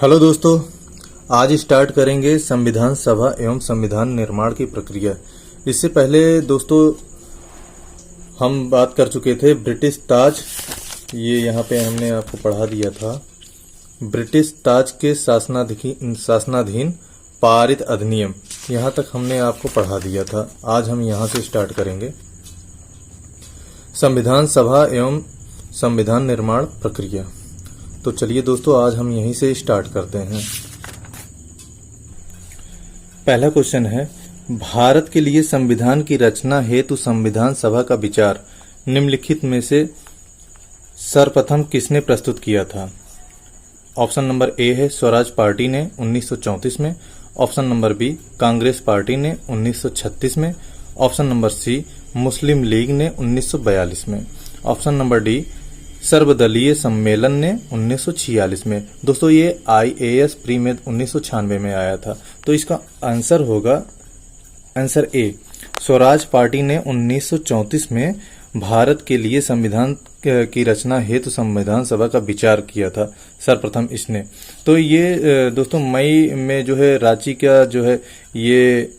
Hello दोस्तों, आज start करेंगे संविधान सभा एवं संविधान निर्माण की प्रक्रिया। इससे पहले दोस्तों हम बात कर चुके थे ब्रिटिश ताज, ये यहाँ पे हमने आपको पढ़ा दिया था। ब्रिटिश ताज के शासनाधीन पारित अधिनियम, यहाँ तक हमने आपको पढ़ा दिया था। आज हम यहाँ से स्टार्ट करेंगे संविधान सभा एवं संविधान निर्माण प्रक्रिया। तो चलिए दोस्तों, आज हम यहीं से स्टार्ट करते हैं। पहला क्वेश्चन है, भारत के लिए संविधान की रचना हेतु संविधान सभा का विचार निम्नलिखित में से सर्वप्रथम किसने प्रस्तुत किया था? ऑप्शन नंबर ए है स्वराज पार्टी ने 1934 में, option number B Congress party ने 1936 में, option number C Muslim League ने 1942 में, ऑप्शन नंबर डी सर्वदलीय सम्मेलन ने 1946 में। दोस्तों ये IAS प्री में 1996 में आया था, तो इसका आंसर होगा आंसर ए। स्वराज पार्टी ने 1934 में भारत के लिए संविधान की रचना हेतु संविधान सभा का विचार किया था, सर्वप्रथम इसने। तो ये दोस्तों मई में जो है रांची का जो है ये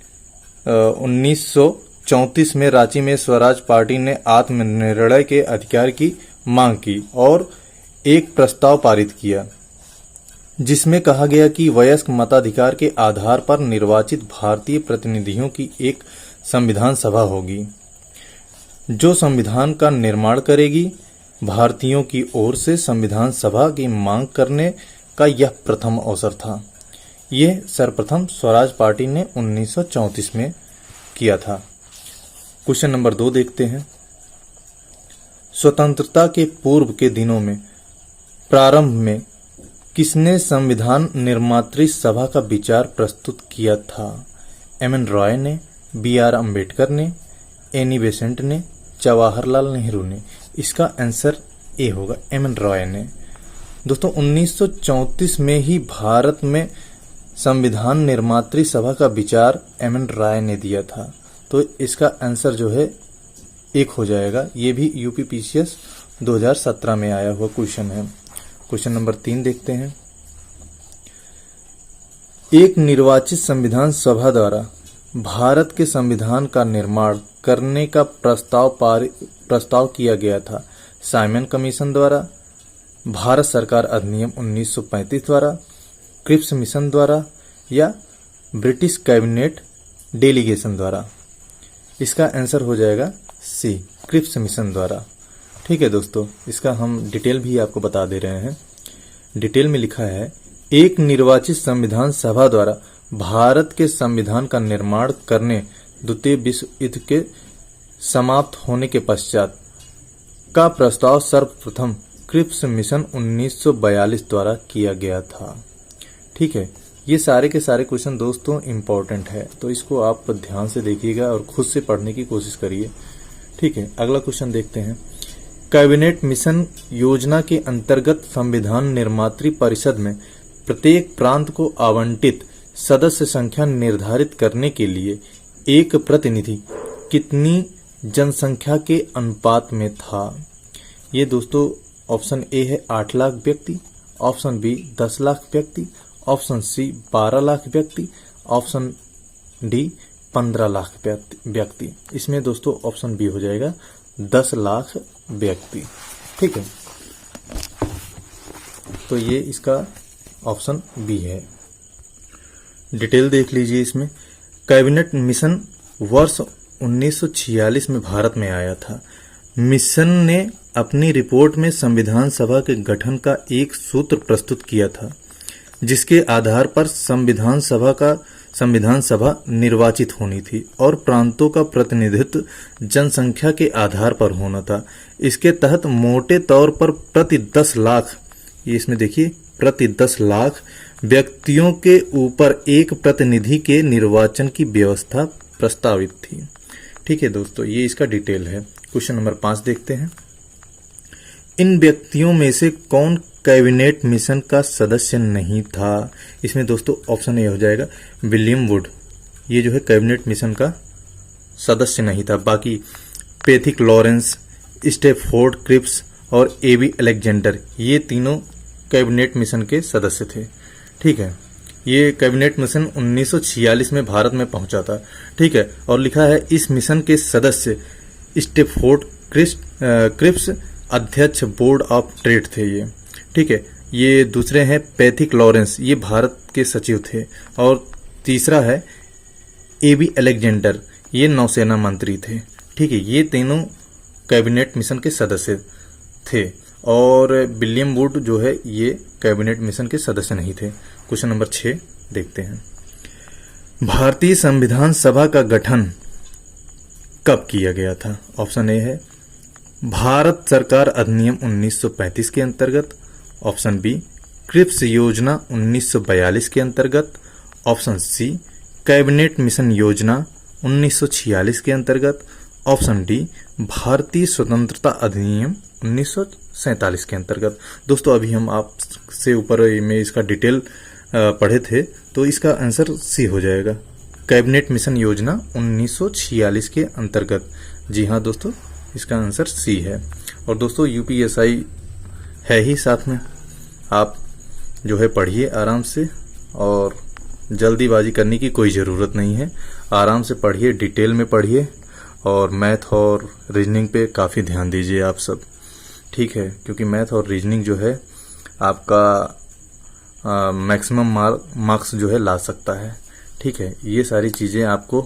1934 में रांची में स्वराज पार्टी ने आत्मनिर्णय के अधिकार की मांग की और एक प्रस्ताव पारित किया, जिसमें कहा गया कि वयस्क मताधिकार के आधार पर निर्वाचित भारतीय प्रतिनिधियों की एक संविधान सभा होगी, जो संविधान का निर्माण करेगी। भारतीयों की ओर से संविधान सभा की मांग करने का यह प्रथम अवसर था। यह सर्वप्रथम स्वराज पार्टी ने 1934 में किया था। क्वेश्चन नंबर 2 देखते हैं। स्वतंत्रता के पूर्व के दिनों में प्रारंभ में किसने संविधान निर्मात्री सभा का विचार प्रस्तुत किया था? MN रॉय ने, BR अम्बेडकर ने, एनी बेसेंट ने, जवाहरलाल नेहरू ने। इसका आंसर ए होगा, MN रॉय ने। दोस्तों 1934 में ही भारत में संविधान निर्मात्री सभा का विचार MN रॉय ने दिया था, तो इसका आंसर जो है एक हो जाएगा। ये भी UPPCS 2017 में आया हुआ क्वेश्चन है। क्वेश्चन नंबर 3 देखते हैं। एक निर्वाचित संविधान सभा द्वारा भारत के संविधान का निर्माण करने का प्रस्ताव किया गया था। साइमन कमीशन द्वारा, भारत सरकार अधिनियम 1935 द्वारा, क्रिप्स मिशन द्वारा या ब्रिटिश कैबिनेट डेलीगेशन द्वारा। इसका आंसर हो जाएगा सी, क्रिप्स मिशन द्वारा। ठीक है दोस्तों, इसका हम डिटेल भी आपको बता दे रहे हैं। डिटेल में लिखा है, एक निर्वाचित संविधान सभा द्वारा भारत के संविधान का निर्माण करने द्वितीय विश्व युद्ध के समाप्त होने के पश्चात का प्रस्ताव सर्वप्रथम क्रिप्स मिशन 1942 द्वारा किया गया था। ठीक है, ये सारे के सारे क्वेश्चन दोस्तों इंपॉर्टेंट है, तो इसको आप ध्यान से देखिएगा और खुद से पढ़ने की कोशिश करिए। ठीक है, अगला क्वेश्चन देखते हैं। कैबिनेट मिशन योजना के अंतर्गत संविधान निर्मात्री परिषद में प्रत्येक प्रांत को आवंटित सदस्य संख्या निर्धारित करने के लिए एक प्रतिनिधि कितनी जनसंख्या के अनुपात में था? ये दोस्तों ऑप्शन ए है 8 लाख व्यक्ति, ऑप्शन बी 10 लाख व्यक्ति, ऑप्शन सी 12 लाख व्यक्ति, ऑप्शन डी 15 लाख व्यक्ति। इसमें दोस्तों ऑप्शन बी हो जाएगा 10 लाख व्यक्ति। ठीक है, तो ये इसका ऑप्शन बी है। डिटेल देख लीजिए इसमें। कैबिनेट मिशन वर्ष 1946 में भारत में आया था। मिशन ने अपनी रिपोर्ट में संविधान सभा के गठन का एक सूत्र प्रस्तुत किया था, जिसके आधार पर संविधान सभा निर्वाचित होनी थी और प्रांतों का प्रतिनिधित्व जनसंख्या के आधार पर होना था। इसके तहत मोटे तौर पर प्रति 10 लाख, ये इसमें देखिए, प्रति 10 लाख व्यक्तियों के ऊपर एक प्रतिनिधि के निर्वाचन की व्यवस्था प्रस्तावित थी। ठीक है दोस्तों, ये इसका डिटेल है। क्वेश्चन नंबर 5 देखते हैं। इन व्यक्तियों में से कौन कैबिनेट मिशन का सदस्य नहीं था? इसमें दोस्तों ऑप्शन ए हो जाएगा विलियम वुड, ये जो है कैबिनेट मिशन का सदस्य नहीं था। बाकी पैथिक लॉरेंस, स्टेफोर्ड क्रिप्स और AB अलेक्जेंडर, ये तीनों कैबिनेट मिशन के सदस्य थे। ठीक है। ये कैबिनेट मिशन 1946 में भारत में पहुंचा था। ठीक है। और लिखा है इस मिशन के सदस्य स्टेफोर्ड क्रिप्स अध्यक्ष बोर्ड ऑफ ट्रेड थे ये। ठीक है। ये दूसरे हैं पैथिक लॉरेंस, ये भारत के सचिव थे। और तीसरा है एबी अलेक्जेंडर, ये नौसेना मंत्री थे। ठीक है। ये तीनों कैबिनेट मिशन के सदस्य थे। और विलियम वुड जो है ये कैबिनेट मिशन के सदस्य नहीं थे। क्वेश्चन नंबर 6 देखते हैं। भारतीय संविधान सभा का गठन कब किया गया था? ऑप्शन ए है भारत सरकार अधिनियम 1935 के अंतर्गत। ऑप्शन बी क्रिप्स योजना 1942 के अंतर्गत। ऑप्शन सी कैबिनेट मिशन योजना 1946 के अंतर्गत। ऑप्शन डी भारतीय स्वतंत्रता अधिनियम 1947 के अंतर्गत। दोस्तों अभी हम आपसे ऊपर में इसका डिटेल पढ़े थे, तो इसका आंसर सी हो जाएगा, कैबिनेट मिशन योजना 1946 के अंतर्गत। जी हाँ दोस्तों, इसका आंसर सी है। और दोस्तों यूपीएसआई है ही साथ में, आप जो है पढ़िए आराम से, और जल्दीबाजी करने की कोई ज़रूरत नहीं है। आराम से पढ़िए, डिटेल में पढ़िए, और मैथ और रीजनिंग पे काफ़ी ध्यान दीजिए आप सब। ठीक है। क्योंकि मैथ और रीजनिंग जो है आपका मैक्सिमम मार्क्स जो है ला सकता है। ठीक है। ये सारी चीज़ें आपको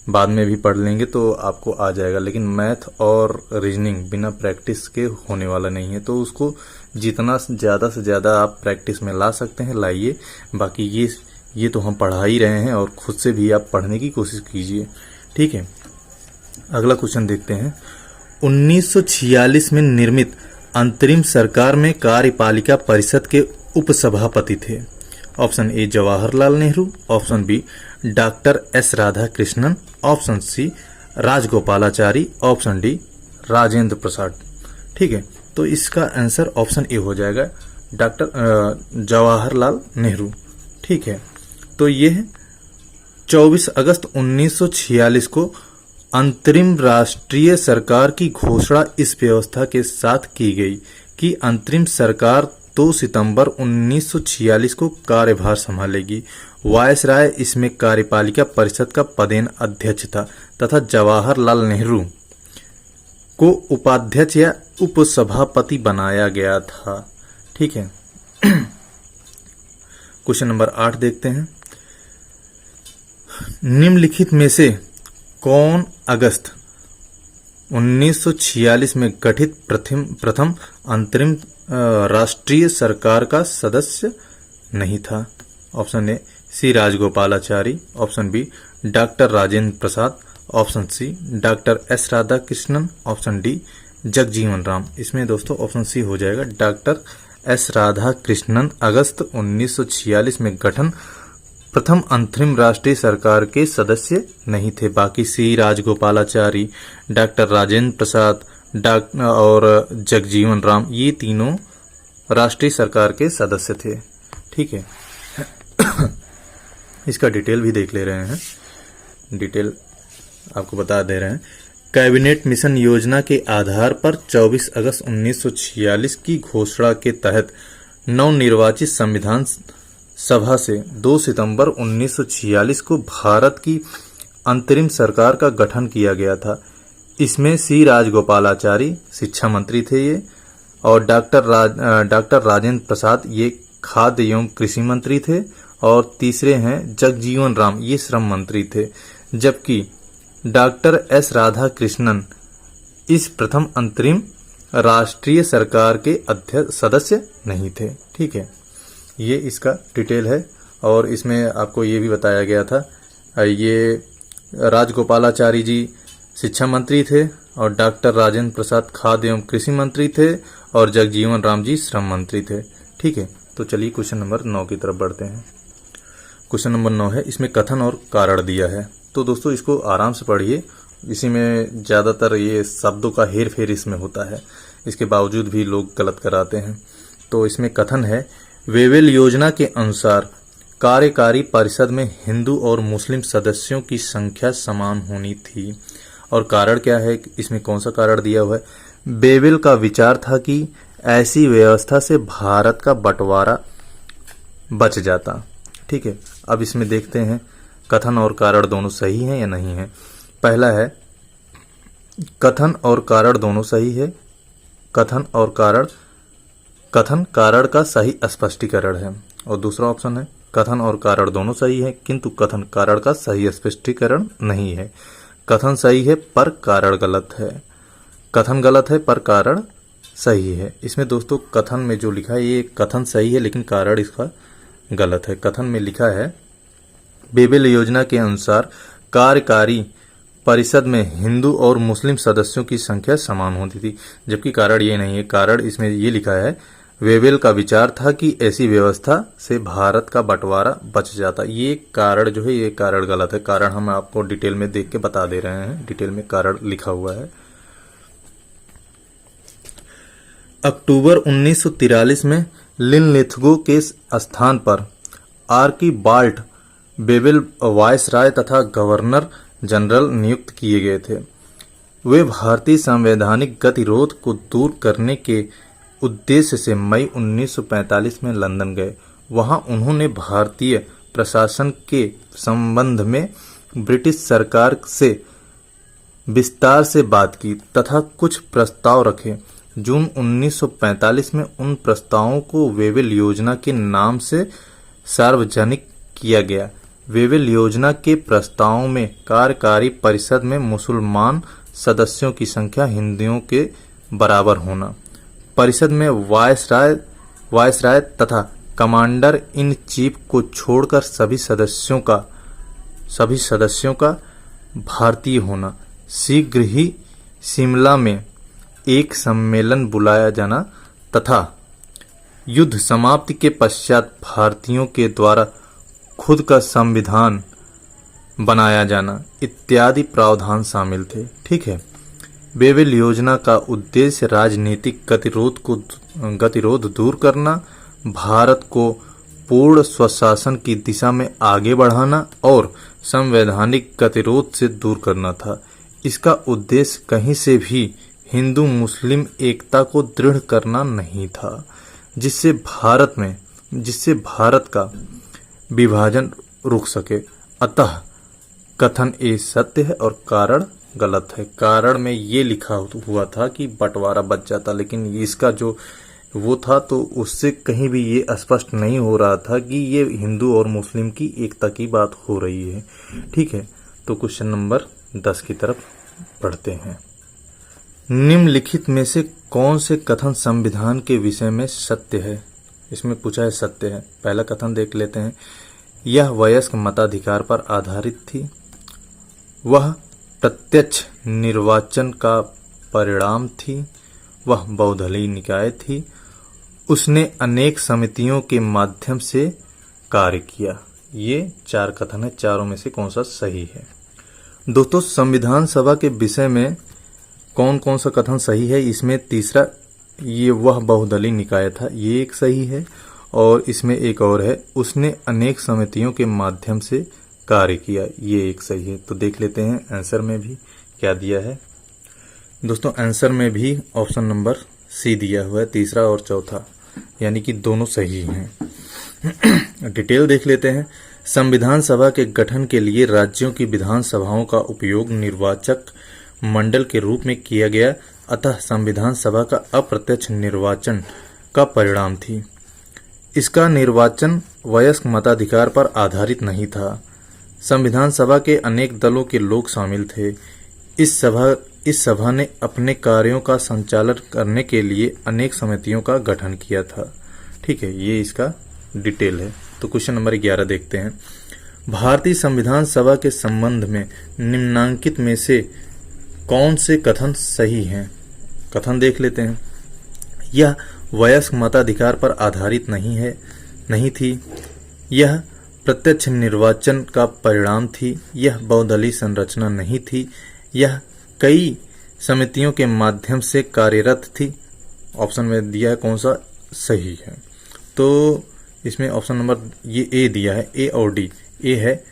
बाद में भी पढ़ लेंगे तो आपको आ जाएगा, लेकिन मैथ और रीजनिंग बिना प्रैक्टिस के होने वाला नहीं है। तो उसको जितना ज़्यादा से ज़्यादा आप प्रैक्टिस में ला सकते हैं लाइए। बाकी ये तो हम पढ़ा ही रहे हैं, और खुद से भी आप पढ़ने की कोशिश कीजिए। ठीक है। अगला क्वेश्चन देखते हैं। 1946 में निर्मित अंतरिम सरकार में कार्यपालिका परिषद के उपसभापति थे। Option A Jawaharlal Nehru. Option B doctor S Radhakrishnan. Option C Rajagopalachari. Option D Rajendra Prasad. ठीक है। तो इसका आंसर ऑप्शन ए हो जाएगा, डॉक्टर जवाहरलाल नेहरू। ठीक है। तो ये 24 अगस्त 1946 को अंतरिम राष्ट्रीय सरकार की घोषणा इस व्यवस्था के साथ की गई कि अंतरिम सरकार 2 सितंबर 1946 को कार्यभार संभालेगी। वायसराय इसमें कार्यपालिका परिषद का पदेन अध्यक्ष था तथा जवाहरलाल नेहरू को उपाध्यक्ष या उपसभापति बनाया गया था। ठीक है। क्वेश्चन नंबर 8 देखते हैं। निम्नलिखित में से कौन अगस्त 1946 में गठित प्रथम अंतरिम राष्ट्रीय सरकार का सदस्य नहीं था? Option A C Rajagopalachari. Option B doctor Rajendra Prasad. Option C doctor S Radhakrishnan. Option D Jagjivan Ram. इसमें दोस्तों ऑप्शन सी हो जाएगा, डॉक्टर एस राधाकृष्णन अगस्त 1946 में गठन प्रथम अंतरिम राष्ट्रीय सरकार के सदस्य नहीं थे। बाकी सी राजगोपालाचारी, डॉक्टर राजेंद्र प्रसाद और जगजीवन राम, ये तीनों राष्ट्रीय सरकार के सदस्य थे। ठीक है। इसका डिटेल भी देख ले रहे हैं, डिटेल आपको बता दे रहे हैं। कैबिनेट मिशन योजना के आधार पर 24 अगस्त 1946 की घोषणा के तहत नवनिर्वाचित संविधान सभा से 2 सितंबर 1946 को भारत की अंतरिम सरकार का गठन किया गया था। इसमें सी राजगोपालाचारी शिक्षा मंत्री थे ये, और डॉक्टर राजेंद्र प्रसाद ये खाद्य एवं कृषि मंत्री थे, और तीसरे हैं जगजीवन राम, ये श्रम मंत्री थे। जबकि डॉक्टर एस राधाकृष्णन इस प्रथम अंतरिम राष्ट्रीय सरकार के सदस्य नहीं थे। ठीक है। ये इसका डिटेल है, और इसमें आपको ये भी बताया गया था, ये राजगोपालाचारी जी शिक्षा मंत्री थे, और डॉक्टर राजेंद्र प्रसाद खाद्य एवं कृषि मंत्री थे, और जगजीवन राम जी श्रम मंत्री थे। ठीक है। तो चलिए क्वेश्चन नंबर 9 की तरफ बढ़ते हैं। क्वेश्चन नंबर 9 है, इसमें कथन और कारण दिया है। तो दोस्तों इसको आराम से पढ़िए, इसी में ज़्यादातर ये शब्दों का हेर फेर इसमें होता है, इसके बावजूद भी लोग गलत कराते हैं। तो इसमें कथन है, वेवेल योजना के अनुसार कार्यकारी परिषद में हिंदू और मुस्लिम सदस्यों की संख्या समान होनी थी। और कारण क्या है, इसमें कौन सा कारण दिया हुआ है? वेवेल का विचार था कि ऐसी व्यवस्था से भारत का बंटवारा बच जाता। ठीक है, अब इसमें देखते हैं कथन और कारण दोनों सही हैं या नहीं है। पहला है कथन और कारण दोनों सही है। कथन कारण का सही स्पष्टीकरण है। और दूसरा ऑप्शन है कथन और कारण दोनों सही है किंतु कथन कारण का सही स्पष्टीकरण नहीं है। कथन सही है पर कारण गलत है। कथन गलत है पर कारण सही है। इसमें दोस्तों कथन में जो लिखा है ये कथन सही है लेकिन कारण इसका गलत है। कथन में लिखा है बेबेल योजना के अनुसार कार्यकारी परिषद में हिंदू और मुस्लिम सदस्यों की संख्या समान होती थी, जबकि कारण ये नहीं है। कारण इसमें ये लिखा है वेबेल का विचार था कि ऐसी व्यवस्था से भारत का बंटवारा बच जाता। ये कारण जो है ये कारण गलत है। कारण हम आपको डिटेल में देख के बता दे रहे हैं, डिटेल में कारण लिखा हुआ है। अक्टूबर 1943 में लिनलिथगो के स्थान पर आर्कीबाल्ड बेबेल वायसराय तथा गवर्नर जनरल नियुक्त किए गए थे। वे भारतीय संवैधानिक गतिरोध को दूर करने के उद्देश्य से मई 1945 में लंदन गए। वहां उन्होंने भारतीय प्रशासन के संबंध में ब्रिटिश सरकार से विस्तार से बात की तथा कुछ प्रस्ताव रखे। जून 1945 में उन प्रस्तावों को वेबेल योजना के नाम से सार्वजनिक किया गया। वेबेल योजना के प्रस्तावों में कार्यकारी परिषद में मुसलमान सदस्यों की संख्या हिंदुओं के बराबर होना, परिषद में वायसराय तथा कमांडर इन चीफ को छोड़कर सभी सदस्यों का भारतीय होना, शीघ्र ही शिमला में एक सम्मेलन बुलाया जाना तथा युद्ध समाप्ति के पश्चात भारतीयों के द्वारा खुद का संविधान बनाया जाना इत्यादि प्रावधान शामिल थे। ठीक है, बेबेल योजना का उद्देश्य राजनीतिक गतिरोध दूर करना, भारत को पूर्ण स्वशासन की दिशा में आगे बढ़ाना और संवैधानिक गतिरोध से दूर करना था। इसका उद्देश्य कहीं से भी हिंदू मुस्लिम एकता को दृढ़ करना नहीं था, जिससे भारत का विभाजन रुक सके। अतः कथन ए सत्य है और कारण गलत है। कारण में ये लिखा हुआ था कि बंटवारा बच जाता, लेकिन इसका जो वो था तो उससे कहीं भी ये स्पष्ट नहीं हो रहा था कि ये हिंदू और मुस्लिम की एकता की बात हो रही है। ठीक है, तो क्वेश्चन नंबर 10 की तरफ बढ़ते हैं। निम्नलिखित में से कौन से कथन संविधान के विषय में सत्य है? इसमें पूछा है सत्य है। पहला कथन देख लेते हैं। यह वयस्क मताधिकार पर आधारित थी। वह प्रत्यक्ष निर्वाचन का परिणाम थी। वह बहुदलीय निकाय थी। उसने अनेक समितियों के माध्यम से कार्य किया। ये 4 कथन है, चारों में से कौन सा सही है? दोस्तों, संविधान सभा के विषय में कौन कौन सा कथन सही है? इसमें तीसरा ये वह बहुदलीय निकाय था, ये एक सही है। और इसमें एक और है, उसने अनेक समितियों के माध्यम से कार्य किया, ये एक सही है। तो देख लेते हैं आंसर में भी क्या दिया है। दोस्तों, आंसर में भी ऑप्शन नंबर सी दिया हुआ है, तीसरा और चौथा, यानी कि दोनों सही हैं। डिटेल देख लेते हैं। संविधान सभा के गठन के लिए राज्यों की विधानसभाओं का उपयोग निर्वाचक मंडल के रूप में किया गया, अतः संविधान सभा का अप्रत्यक्ष निर्वाचन का परिणाम थी। इसका निर्वाचन वयस्क मताधिकार पर आधारित नहीं था। संविधान सभा के अनेक दलों के लोग शामिल थे। इस सभा ने अपने कार्यों का संचालन करने के लिए अनेक समितियों का गठन किया था। ठीक है, ये इसका डिटेल है। तो क्वेश्चन नंबर 11 देखते हैं। भारतीय संविधान सभा के संबंध में निम्नांकित में से कौन से कथन सही हैं? कथन देख लेते हैं। यह वयस्क मताधिकार पर आधारित नहीं थी। यह प्रत्यक्ष निर्वाचन का परिणाम थी। यह बहुदलीय संरचना नहीं थी। यह कई समितियों के माध्यम से कार्यरत थी। ऑप्शन में दिया है कौन सा सही है? तो इसमें ऑप्शन नंबर ये ए दिया है, ए और डी। ए है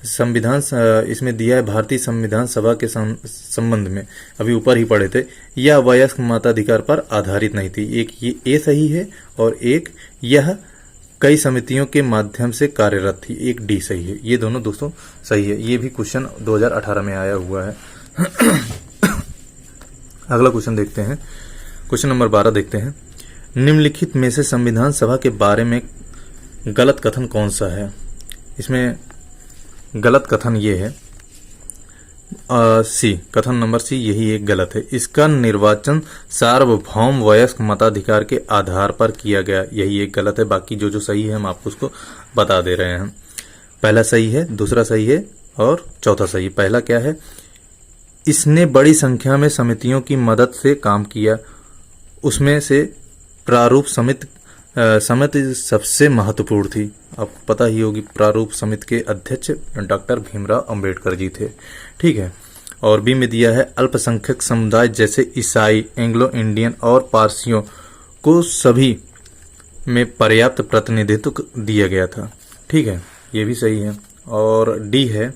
संविधान, इसमें दिया है भारतीय संविधान सभा के संबंध में, अभी ऊपर ही पढ़े थे, यह वयस्क मताधिकार पर आधारित नहीं थी। एक ये ए सही है और एक यह कई समितियों के माध्यम से कार्यरत थी। एक डी सही है। ये दोनों दोस्तों सही है। ये भी क्वेश्चन 2018 में आया हुआ है। अगला क्वेश्चन देखते हैं। क्वेश्चन नंबर 12 देखते हैं। निम्नलिखित में से संविधान सभा के बारे में गलत कथन कौन सा है? इसमें गलत कथन ये है सी, कथन नंबर सी, यही एक गलत है। इसका निर्वाचन सार्वभौम वयस्क मताधिकार के आधार पर किया गया, यही एक गलत है। बाकी जो जो सही है हम आपको उसको बता दे रहे हैं। पहला सही है, दूसरा सही है और चौथा सही। पहला क्या है? इसने बड़ी संख्या में समितियों की मदद से काम किया, उसमें से प्रारूप समिति सबसे महत्वपूर्ण थी। आपको पता ही होगी प्रारूप समिति के अध्यक्ष डॉक्टर भीमराव अंबेडकर जी थे। ठीक है। और बी में दिया है अल्पसंख्यक समुदाय जैसे ईसाई, एंग्लो इंडियन और पारसियों को सभी में पर्याप्त प्रतिनिधित्व दिया गया था। ठीक है, ये भी सही है। और डी है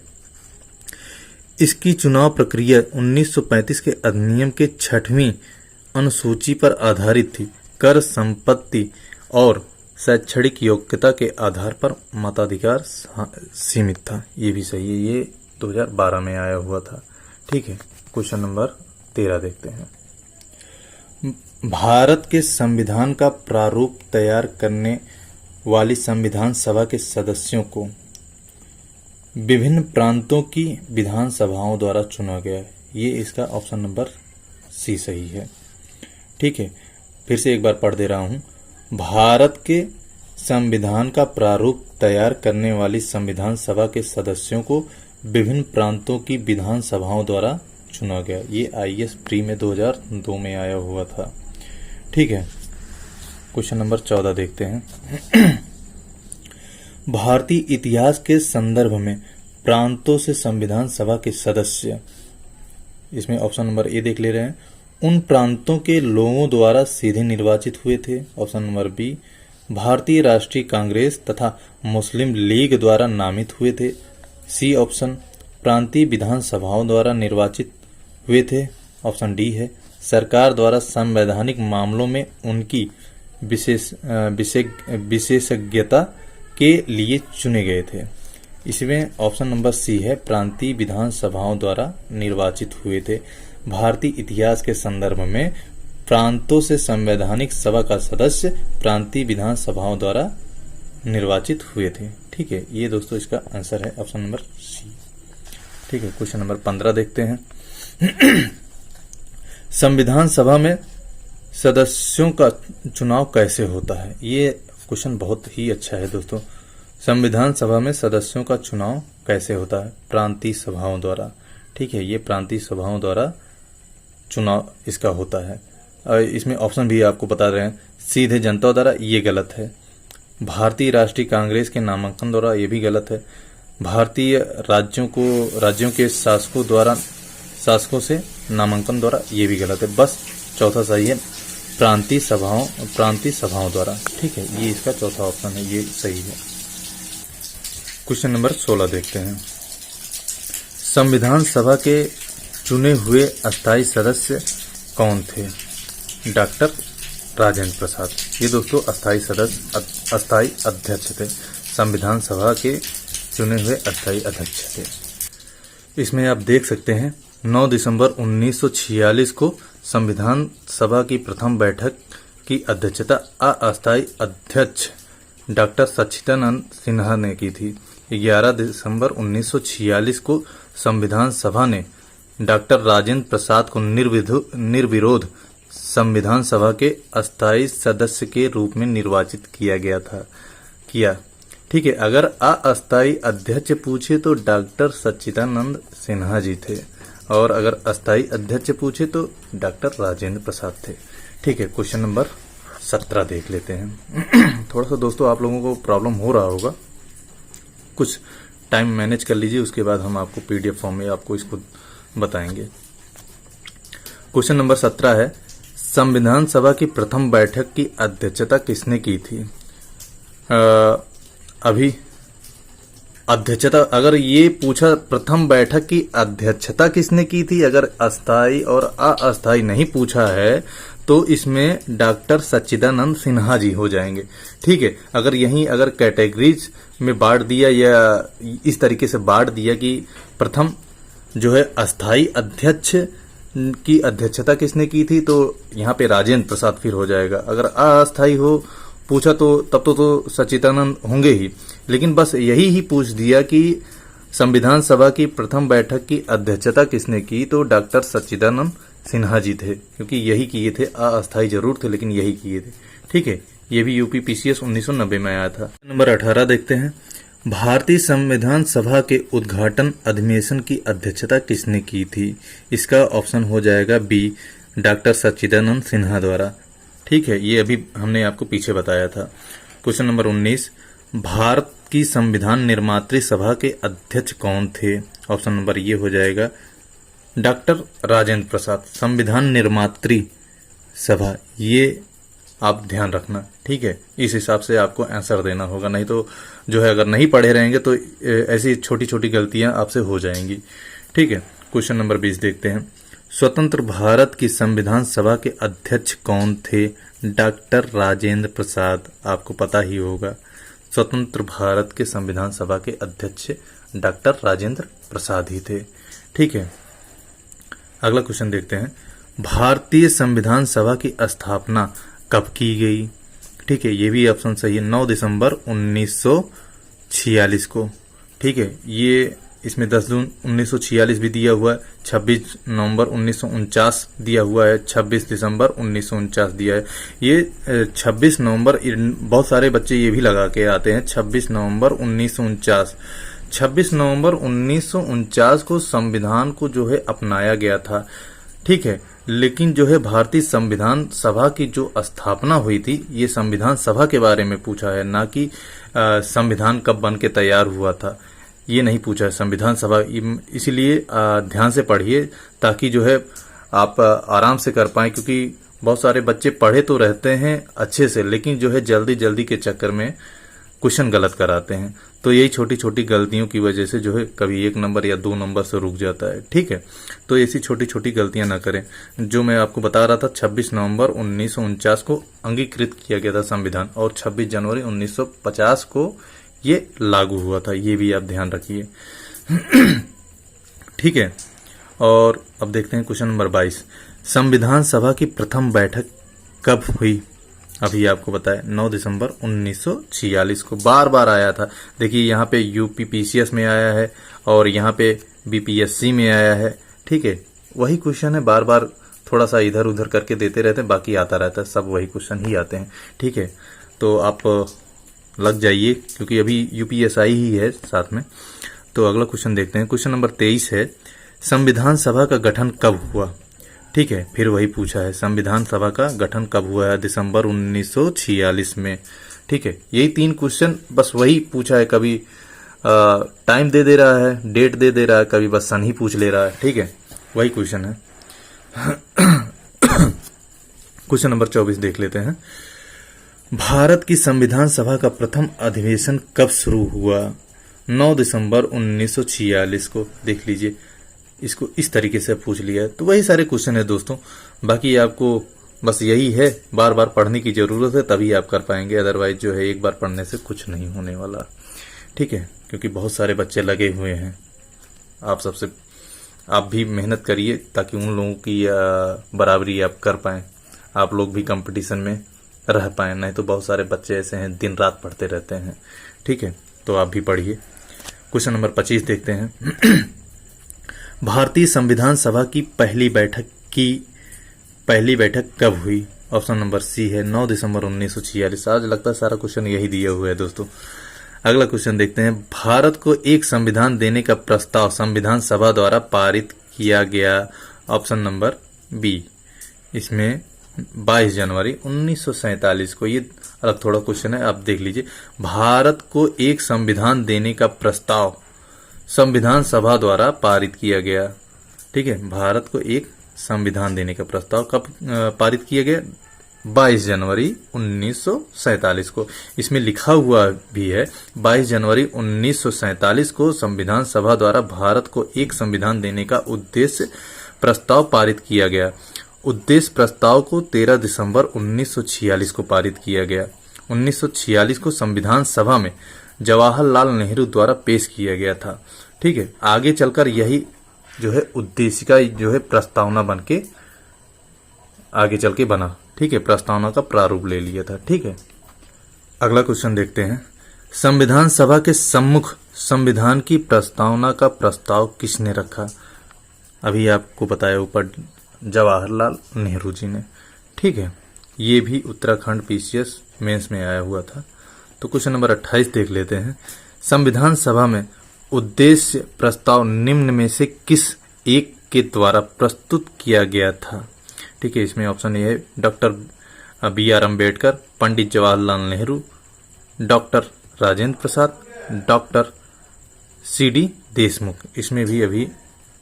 इसकी चुनाव प्रक्रिया 1935 के अधिनियम के 6वीं अनुसूची पर आधारित थी। कर, संपत्ति और शैक्षणिक योग्यता के आधार पर मताधिकार सीमित था, ये भी सही है। ये 2012 में आया हुआ था। ठीक है। क्वेश्चन नंबर 13 देखते हैं। भारत के संविधान का प्रारूप तैयार करने वाली संविधान सभा के सदस्यों को विभिन्न प्रांतों की विधानसभाओं द्वारा चुना गया है। ये इसका ऑप्शन नंबर सी सही है। ठीक है, फिर से एक बार पढ़ दे रहा हूं। भारत के संविधान का प्रारूप तैयार करने वाली संविधान सभा के सदस्यों को विभिन्न प्रांतों की विधानसभाओं द्वारा चुना गया। ये आईएएस प्री में 2002 में आया हुआ था। ठीक है। क्वेश्चन नंबर 14 देखते हैं। भारतीय इतिहास के संदर्भ में प्रांतों से संविधान सभा के सदस्य, इसमें ऑप्शन नंबर ए देख ले रहे हैं, उन प्रांतों के लोगों द्वारा सीधे निर्वाचित हुए थे। ऑप्शन नंबर बी, भारतीय राष्ट्रीय कांग्रेस तथा मुस्लिम लीग द्वारा नामित हुए थे। सी ऑप्शन, प्रांतीय विधानसभाओं द्वारा निर्वाचित हुए थे। ऑप्शन डी है, सरकार द्वारा संवैधानिक मामलों में उनकी विशेषज्ञता के लिए चुने गए थे। इसमें ऑप्शन नंबर सी है, प्रांतीय विधानसभाओं द्वारा निर्वाचित हुए थे। भारतीय इतिहास के संदर्भ में प्रांतों से संवैधानिक सभा का सदस्य प्रांतीय विधानसभाओं द्वारा निर्वाचित हुए थे। ठीक है, ये दोस्तों इसका आंसर है ऑप्शन नंबर सी। ठीक है। क्वेश्चन नंबर 15 देखते हैं। संविधान सभा में सदस्यों का चुनाव कैसे होता है? ये क्वेश्चन बहुत ही अच्छा है दोस्तों। संविधान सभा में सदस्यों का चुनाव कैसे होता है? प्रांतीय सभाओं द्वारा। ठीक है, ये प्रांतीय सभाओं द्वारा चुनाव इसका होता है। इसमें ऑप्शन भी आपको बता रहे हैं, सीधे जनता द्वारा, ये गलत है। भारतीय राष्ट्रीय कांग्रेस के नामांकन द्वारा, ये भी गलत है। भारतीय राज्यों के शासकों से नामांकन द्वारा, ये भी गलत है। बस चौथा सही है, प्रांतीय सभाओं द्वारा। ठीक है, ये इसका चौथा ऑप्शन है, ये सही है। क्वेश्चन नंबर 16 देखते हैं। संविधान सभा के चुने हुए अस्थायी सदस्य कौन थे? डॉक्टर राजेंद्र प्रसाद। ये दोस्तों अस्थायी अध्यक्ष थे। संविधान सभा के चुने हुए अस्थायी अध्यक्ष थे। इसमें आप देख सकते हैं 9 दिसंबर 1946 को संविधान सभा की प्रथम बैठक की अध्यक्षता अस्थायी अध्यक्ष डॉक्टर सच्चिदानंद सिन्हा ने की थी। 11 दिसंबर 1946 को संविधान सभा ने डॉक्टर राजेंद्र प्रसाद को निर्विरोध संविधान सभा के अस्थायी सदस्य के रूप में निर्वाचित किया। ठीक है। अगर अस्थायी अध्यक्ष पूछे तो डॉक्टर सच्चिदानंद सिन्हा जी थे, और अगर अस्थायी अध्यक्ष पूछे तो डॉक्टर राजेंद्र प्रसाद थे। ठीक है। क्वेश्चन नंबर 17 देख लेते हैं। थोड़ा सा दोस्तों आप लोगों को प्रॉब्लम हो रहा होगा, कुछ टाइम मैनेज कर लीजिए, उसके बाद हम आपको पीडीएफ फॉर्म में आपको इसको बताएंगे। क्वेश्चन नंबर 17 है, संविधान सभा की प्रथम बैठक की अध्यक्षता किसने की थी? अभी अध्यक्षता, अगर ये पूछा प्रथम बैठक की अध्यक्षता किसने की थी, अगर अस्थाई और अस्थाई नहीं पूछा है तो इसमें डॉक्टर सच्चिदानंद सिन्हा जी हो जाएंगे। ठीक है, अगर कैटेगरीज में बांट दिया या इस तरीके से बांट दिया कि प्रथम जो है अस्थाई अध्यक्ष की अध्यक्षता किसने की थी, तो यहाँ पे राजेंद्र प्रसाद फिर हो जाएगा। अगर अस्थाई हो पूछा तो तब तो सच्चिदानंद होंगे ही, लेकिन बस यही ही पूछ दिया कि संविधान सभा की प्रथम बैठक की अध्यक्षता किसने की, तो डॉक्टर सच्चिदानंद सिन्हा जी थे, क्योंकि यही किए थे। अस्थाई जरूर थे लेकिन यही किए थे। ठीक है, ये भी यूपी पीसीएस 1990 में आया था। नंबर 18 देखते हैं, भारतीय संविधान सभा के उद्घाटन अधिवेशन की अध्यक्षता किसने की थी। इसका ऑप्शन हो जाएगा बी, डॉक्टर सच्चिदानंद सिन्हा द्वारा। ठीक है, ये अभी हमने आपको पीछे बताया था। क्वेश्चन नंबर 19, भारत की संविधान निर्मात्री सभा के अध्यक्ष कौन थे। ऑप्शन नंबर ये हो जाएगा डॉक्टर राजेंद्र प्रसाद। संविधान निर्मात्री सभा, ये आप ध्यान रखना। ठीक है, इस हिसाब से आपको आंसर देना होगा, नहीं तो जो है अगर नहीं पढ़े रहेंगे तो ऐसी छोटी छोटी गलतियां आपसे हो जाएंगी। ठीक है, क्वेश्चन नंबर 20 देखते हैं, स्वतंत्र भारत की संविधान सभा के अध्यक्ष कौन थे। डॉक्टर राजेंद्र प्रसाद, आपको पता ही होगा। स्वतंत्र भारत के संविधान सभा के अध्यक्ष डॉक्टर राजेंद्र प्रसाद ही थे। ठीक है, अगला क्वेश्चन देखते हैं, भारतीय संविधान सभा की स्थापना कब की गई। ठीक है, ये भी ऑप्शन सही है, 9 दिसंबर 1946 को। ठीक है, ये इसमें 10 जून 1946 भी दिया हुआ है, 26 नवंबर 1949 दिया हुआ है, 26 दिसंबर 1949 दिया है। ये 26 नवंबर बहुत सारे बच्चे ये भी लगा के आते हैं, 26 नवंबर 1949। 26 नवंबर 1949 को संविधान को जो है अपनाया गया था। ठीक है, लेकिन जो है भारतीय संविधान सभा की जो स्थापना हुई थी, ये संविधान सभा के बारे में पूछा है, ना कि संविधान कब बन के तैयार हुआ था, ये नहीं पूछा है। संविधान सभा, इसीलिए ध्यान से पढ़िए ताकि जो है आप आराम से कर पाएं, क्योंकि बहुत सारे बच्चे पढ़े तो रहते हैं अच्छे से, लेकिन जो है जल्दी जल्दी के चक्कर में क्वेश्चन गलत कराते हैं। तो यही छोटी छोटी गलतियों की वजह से जो है कभी 1 नंबर या 2 नंबर से रुक जाता है। ठीक है, तो ऐसी छोटी छोटी गलतियां ना करें। जो मैं आपको बता रहा था, 26 नवंबर 1949 को अंगीकृत किया गया था संविधान, और 26 जनवरी 1950 को ये लागू हुआ था, ये भी आप ध्यान रखिए। ठीक है, और अब देखते हैं क्वेश्चन नंबर 22, संविधान सभा की प्रथम बैठक कब हुई। अभी आपको बताया 9 दिसंबर 1946 को। बार बार आया था, देखिए यहाँ पे यूपी पीसीएस में आया है और यहाँ पे बीपीएससी में आया है। ठीक है, वही क्वेश्चन है, बार बार थोड़ा सा इधर उधर करके देते रहते हैं, बाकी आता रहता है, सब वही क्वेश्चन ही आते हैं। ठीक है, तो आप लग जाइए, क्योंकि अभी यूपीएसआई ही है साथ में। तो अगला क्वेश्चन देखते हैं, क्वेश्चन नंबर 23 है, संविधान सभा का गठन कब हुआ। ठीक है, फिर वही पूछा है, संविधान सभा का गठन कब हुआ है। दिसंबर 1946 में। ठीक है, यही 3 क्वेश्चन बस वही पूछा है, कभी टाइम दे रहा है, डेट दे रहा है, कभी बस सन ही पूछ ले रहा है। ठीक है, वही क्वेश्चन है। क्वेश्चन नंबर 24 देख लेते हैं, भारत की संविधान सभा का प्रथम अधिवेशन कब शुरू हुआ। 9 दिसंबर 1946 को। देख लीजिए, इसको इस तरीके से पूछ लिया है। तो वही सारे क्वेश्चन है दोस्तों, बाकी आपको बस यही है, बार बार पढ़ने की जरूरत है, तभी आप कर पाएंगे, अदरवाइज जो है एक बार पढ़ने से कुछ नहीं होने वाला। ठीक है, क्योंकि बहुत सारे बच्चे लगे हुए हैं। आप भी मेहनत करिए ताकि उन लोगों की बराबरी आप कर पाएं, आप लोग भी कंपटीशन में रह पाएं। नहीं तो बहुत सारे बच्चे ऐसे हैं दिन रात पढ़ते रहते हैं। ठीक है, तो आप भी पढ़िए। क्वेश्चन नंबर 25 देखते हैं, भारतीय संविधान सभा की पहली बैठक कब हुई। ऑप्शन नंबर सी है 9 दिसंबर 1946। आज लगता है सारा क्वेश्चन यही दिया हुआ है दोस्तों। अगला क्वेश्चन देखते हैं, भारत को एक संविधान देने का प्रस्ताव संविधान सभा द्वारा पारित किया गया। ऑप्शन नंबर बी, इसमें 22 जनवरी 1947 को। ये अलग थोड़ा क्वेश्चन है, आप देख लीजिए। भारत को एक संविधान देने का प्रस्ताव संविधान सभा द्वारा पारित किया गया। ठीक है, भारत को एक संविधान देने का प्रस्ताव कब पारित किया गया। 22 जनवरी 1947 को। इसमें लिखा हुआ भी है 22 जनवरी 1947 को संविधान सभा द्वारा भारत को एक संविधान देने का उद्देश्य प्रस्ताव पारित किया गया। उद्देश्य प्रस्ताव को 13 दिसंबर 1946 को पारित किया गया। 1946 को संविधान सभा में जवाहरलाल नेहरू द्वारा पेश किया गया था। ठीक है, आगे चलकर यही जो है उद्देशिका जो है प्रस्तावना बन के आगे चल के बना। ठीक है, प्रस्तावना का प्रारूप ले लिया था। ठीक है, अगला क्वेश्चन देखते हैं। संविधान सभा के सम्मुख संविधान की प्रस्तावना का प्रस्ताव किसने रखा? अभी आपको बताया ऊपर, जवाहरलाल नेहरू जी ने। ठीक है, ये भी उत्तराखंड पीसीएस मेंस में आया हुआ था। तो क्वेश्चन नंबर 28 देख लेते हैं। संविधान सभा में उद्देश्य प्रस्ताव निम्न में से किस एक के द्वारा प्रस्तुत किया गया था? ठीक है, इसमें ऑप्शन ए है doctor B R. Ambedkar, Pandit Jawaharlal Nehru, doctor Rajendra प्रसाद, डॉक्टर सी.डी. देशमुख। इसमें भी अभी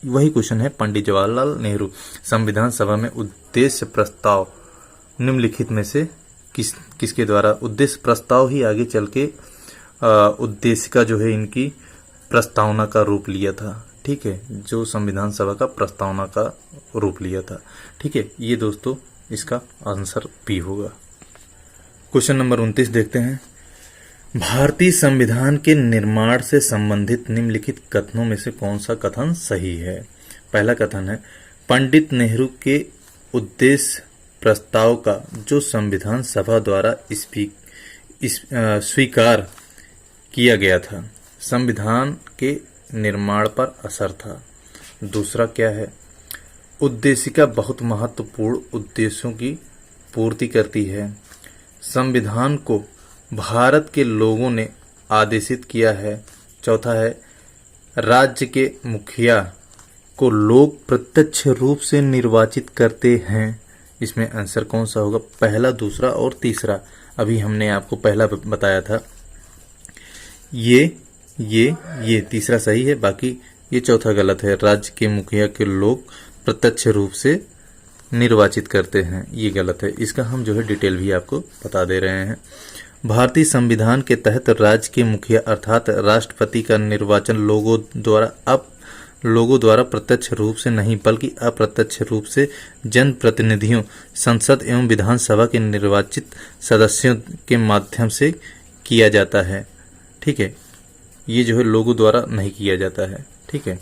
वही क्वेश्चन है, पंडित जवाहरलाल नेहरू। संविधान सभा में उद्देश्य प्रस्ताव निम्नलिखित में से किसके द्वारा? उद्देश्य प्रस्ताव ही आगे चल के उद्देश्य का जो है इनकी प्रस्तावना का रूप लिया था। ठीक है, जो संविधान सभा का प्रस्तावना का रूप लिया था। ठीक है, ये दोस्तों इसका आंसर बी होगा। क्वेश्चन नंबर 29 देखते हैं। भारतीय संविधान के निर्माण से संबंधित निम्नलिखित कथनों में से कौन सा कथन सही है? पहला कथन है, पंडित नेहरू के उद्देश्य प्रस्ताव का जो संविधान सभा द्वारा स्वीकार किया गया था, संविधान के निर्माण पर असर था। दूसरा क्या है, उद्देशिका बहुत महत्वपूर्ण उद्देश्यों की पूर्ति करती है। संविधान को भारत के लोगों ने आदेशित किया है। चौथा है, राज्य के मुखिया को लोग प्रत्यक्ष रूप से निर्वाचित करते हैं। इसमें आंसर कौन सा होगा? पहला, दूसरा और तीसरा। अभी हमने आपको पहला बताया था, ये तीसरा सही है, बाकी ये चौथा गलत है। राज्य के मुखिया के लोग प्रत्यक्ष रूप से निर्वाचित करते हैं, ये गलत है। इसका हम जो है डिटेल भी आपको बता दे रहे हैं। भारतीय संविधान के तहत राज्य के मुखिया अर्थात राष्ट्रपति का निर्वाचन लोगों द्वारा प्रत्यक्ष रूप से नहीं बल्कि अप्रत्यक्ष रूप से जनप्रतिनिधियों, संसद एवं विधानसभा के निर्वाचित सदस्यों के माध्यम से किया जाता है। ठीक है, ये जो है लोगों द्वारा नहीं किया जाता है। ठीक है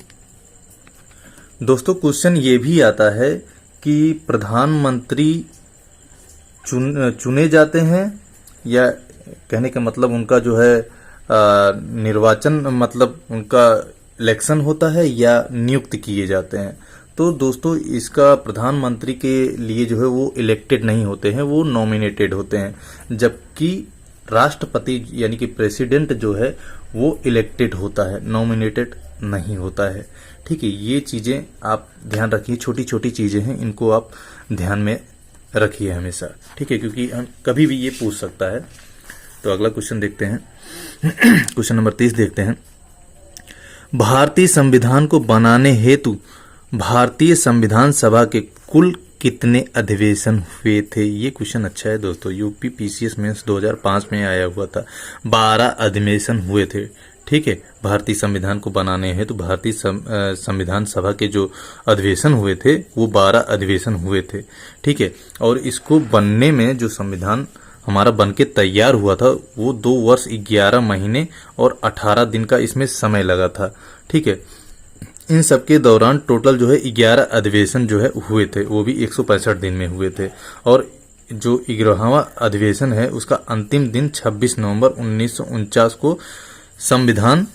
दोस्तों, क्वेश्चन ये भी आता है कि प्रधानमंत्री चुने जाते हैं या कहने का मतलब उनका जो है निर्वाचन मतलब उनका इलेक्शन होता है या नियुक्त किए जाते हैं। तो दोस्तों इसका प्रधानमंत्री के लिए जो है वो इलेक्टेड नहीं होते हैं, वो नॉमिनेटेड होते हैं, जबकि राष्ट्रपति यानी कि प्रेसिडेंट जो है वो इलेक्टेड होता है, नॉमिनेटेड नहीं होता है। ठीक है, ये चीजें आप ध्यान रखिए, छोटी छोटी चीजें हैं, इनको आप ध्यान में रखिए हमेशा। ठीक है, क्योंकि हम कभी भी ये पूछ सकता है। तो अगला क्वेश्चन देखते हैं। क्वेश्चन नंबर 30 देखते हैं। भारतीय संविधान को बनाने हेतु भारतीय संविधान सभा के कुल कितने अधिवेशन हुए थे? ये क्वेश्चन अच्छा है दोस्तों, यूपी पीसीएस मेंस 2005 में आया हुआ था। 12 अधिवेशन हुए थे। ठीक है, भारतीय संविधान को बनाने हेतु भारतीय संविधान सभा के जो अधिवेशन हुए थे वो 12 अधिवेशन हुए थे। ठीक है, और इसको बनने में जो संविधान हमारा बनके तैयार हुआ था वो 2 वर्ष 11 महीने और 18 दिन का इसमें समय लगा था। ठीक है, इन सब के दौरान टोटल जो है 11 अधिवेशन जो है हुए थे, वो भी 165 दिन में हुए थे। और जो 11वां अधिवेशन है उसका अंतिम दिन 26 नवंबर 1949 को संविधान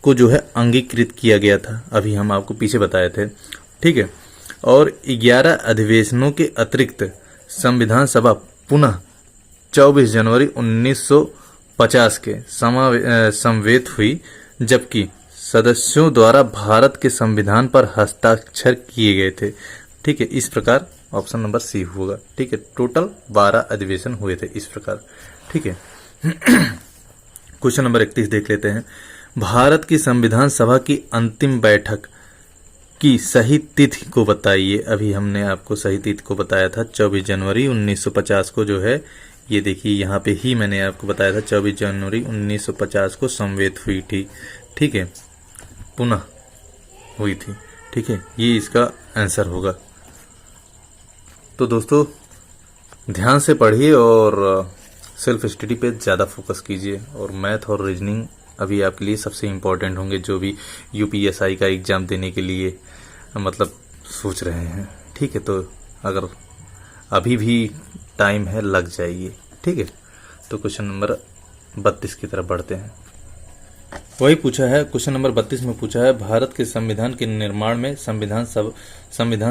को जो है अंगीकृत किया गया था। अभी हम आपको पीछे बताए थे। ठीक है, और 11 अधिवेशनों के अतिरिक्त संविधान सभा पुनः 24 जनवरी 1950 के समवेत हुई, जबकि सदस्यों द्वारा भारत के संविधान पर हस्ताक्षर किए गए थे। ठीक है, इस प्रकार ऑप्शन नंबर सी होगा। ठीक है, टोटल 12 अधिवेशन हुए थे इस प्रकार। ठीक है, क्वेश्चन नंबर 31 देख लेते हैं। भारत की संविधान सभा की अंतिम बैठक की सही तिथि को बताइए। अभी हमने आपको सही तिथि को बताया था 24 जनवरी 1950 को जो है, ये देखिए यहाँ पे ही मैंने आपको बताया था 24 जनवरी 1950 को समवेत हुई थी। ठीक है, पुनः हुई थी। ठीक है, ये इसका आंसर होगा। तो दोस्तों ध्यान से पढ़िए और सेल्फ स्टडी पे ज़्यादा फोकस कीजिए। और मैथ और रीजनिंग अभी आपके लिए सबसे इम्पोर्टेंट होंगे, जो भी यूपीएसआई का एग्ज़ाम देने के लिए मतलब सोच रहे हैं। ठीक है, तो अगर अभी भी टाइम है लग जाइए। ठीक है, तो क्वेश्चन नंबर 32 की तरफ बढ़ते हैं। वही पूछा है, क्वेश्चन नंबर 32 में पूछा है, भारत के संविधान के निर्माण में संविधान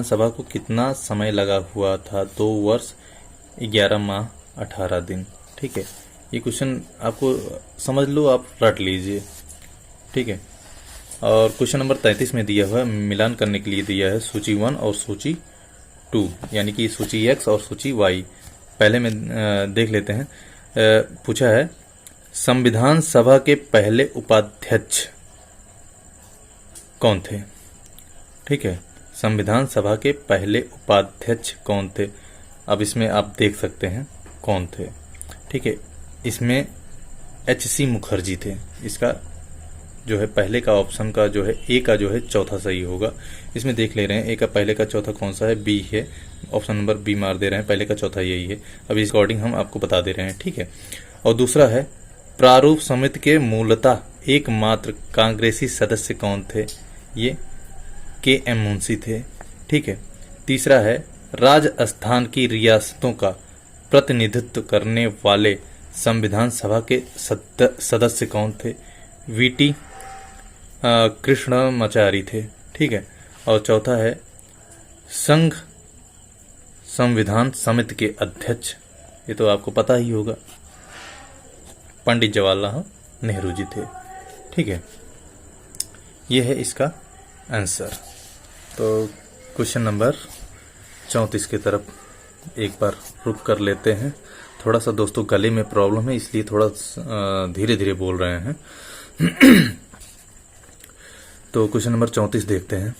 सभा को कितना समय लगा हुआ था? 2 वर्ष 11 माह 18 दिन। ठीक है, ये क्वेश्चन आपको समझ लो, आप रट लीजिए। ठीक है, और क्वेश्चन नंबर 33 में दिया हुआ है, मिलान करने के लिए दिया है सूची 1 और सूची 2, यानी कि सूची X और सूची Y। पहले में देख लेते हैं। पूछा है, संविधान सभा के पहले उपाध्यक्ष कौन थे? ठीक है, संविधान सभा के पहले उपाध्यक्ष कौन थे? अब इसमें आप देख सकते हैं कौन थे। ठीक है, इसमें H.C. मुखर्जी थे। इसका जो है पहले का ऑप्शन का जो है ए का जो है चौथा सही होगा। इसमें देख ले रहे हैं ए का पहले का चौथा कौन सा है, बी है। ऑप्शन नंबर बी मार दे रहे हैं, पहले का चौथा यही है। अभी इस अकॉर्डिंग हम आपको बता दे रहे हैं। ठीक है, और दूसरा है, प्रारूप समिति के मूलतः एकमात्र कांग्रेसी सदस्य कौन थे? ये के.एम. मुंशी थे। ठीक है, तीसरा है, राजस्थान की रियासतों का प्रतिनिधित्व करने वाले संविधान सभा के सदस्य कौन थे? वीटी कृष्णमाचारी थे। ठीक है, और चौथा है, संघ संविधान समिति के अध्यक्ष, ये तो आपको पता ही होगा, पंडित जवाहरलाल नेहरू जी थे। ठीक है, ये है इसका आंसर। तो क्वेश्चन नंबर 34 की तरफ एक बार रुक कर लेते हैं। थोड़ा सा दोस्तों गले में प्रॉब्लम है, इसलिए थोड़ा धीरे धीरे बोल रहे हैं। तो क्वेश्चन नंबर 34 देखते हैं।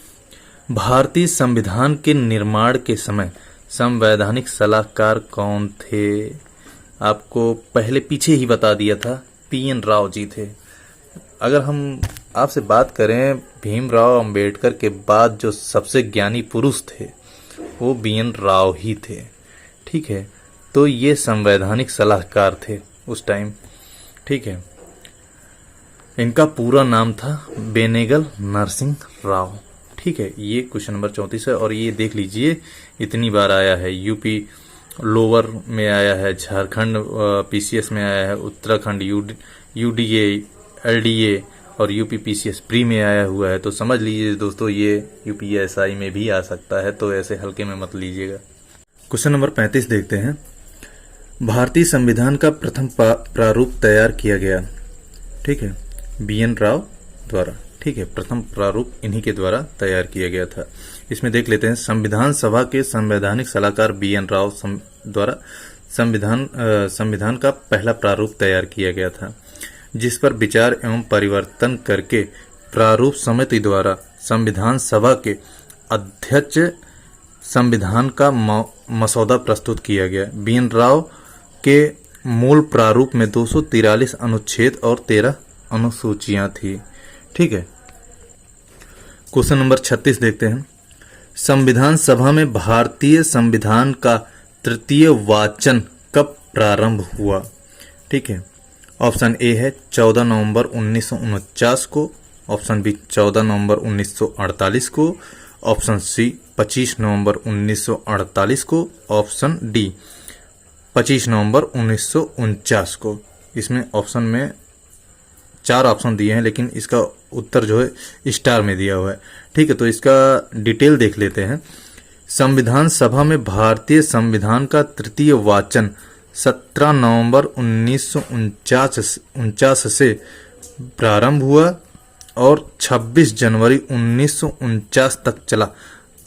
भारतीय संविधान के निर्माण के समय संवैधानिक सलाहकार कौन थे? आपको पहले पीछे ही बता दिया था, पी.एन. राव जी थे। अगर हम आपसे बात करें, भीमराव अंबेडकर के बाद जो सबसे ज्ञानी पुरुष थे वो बी.एन. राव ही थे। ठीक है, तो ये संवैधानिक सलाहकार थे उस टाइम। ठीक है, इनका पूरा नाम था बेनेगल नरसिंह राव। ठीक है, ये क्वेश्चन नंबर 34 है। और ये देख लीजिए, इतनी बार आया है, यूपी लोअर में आया है, झारखंड पीसीएस में आया है, उत्तराखंड यूडीए एलडीए और यूपी पीसीएस प्री में आया हुआ है। तो समझ लीजिए दोस्तों, ये यूपीएसआई में भी आ सकता है, तो ऐसे हल्के में मत लीजिएगा। क्वेश्चन नंबर 35 देखते हैं। भारतीय संविधान का प्रथम प्रारूप तैयार किया गया। ठीक है, बी.एन. राव द्वारा। ठीक है, प्रथम प्रारूप इन्हीं के द्वारा तैयार किया गया था। इसमें देख लेते हैं, संविधान सभा के संवैधानिक सलाहकार बी.एन. राव द्वारा संविधान का पहला प्रारूप तैयार किया गया था, जिस पर विचार एवं परिवर्तन करके प्रारूप समिति द्वारा संविधान सभा के अध्यक्ष संविधान का मसौदा प्रस्तुत किया गया। बी.एन. राव के मूल प्रारूप में 243 अनुच्छेद और 13 अनुसूचियां थी। ठीक है, क्वेश्चन नंबर 36 देखते हैं। संविधान सभा में भारतीय संविधान का तृतीय वाचन कब प्रारंभ हुआ? ठीक है, ऑप्शन ए है 14 नवंबर 1949 को, ऑप्शन बी 14 नवंबर 1948 को, ऑप्शन सी 25 नवंबर 1948 को, ऑप्शन डी 25 नवंबर 1949 को। इसमें ऑप्शन में 4 ऑप्शन दिए हैं, लेकिन इसका उत्तर जो है स्टार में दिया हुआ है। ठीक है, तो इसका डिटेल देख लेते हैं। संविधान सभा में भारतीय संविधान का तृतीय वाचन 17 नवंबर 1949 से प्रारंभ हुआ और 26 जनवरी 1949 तक चला।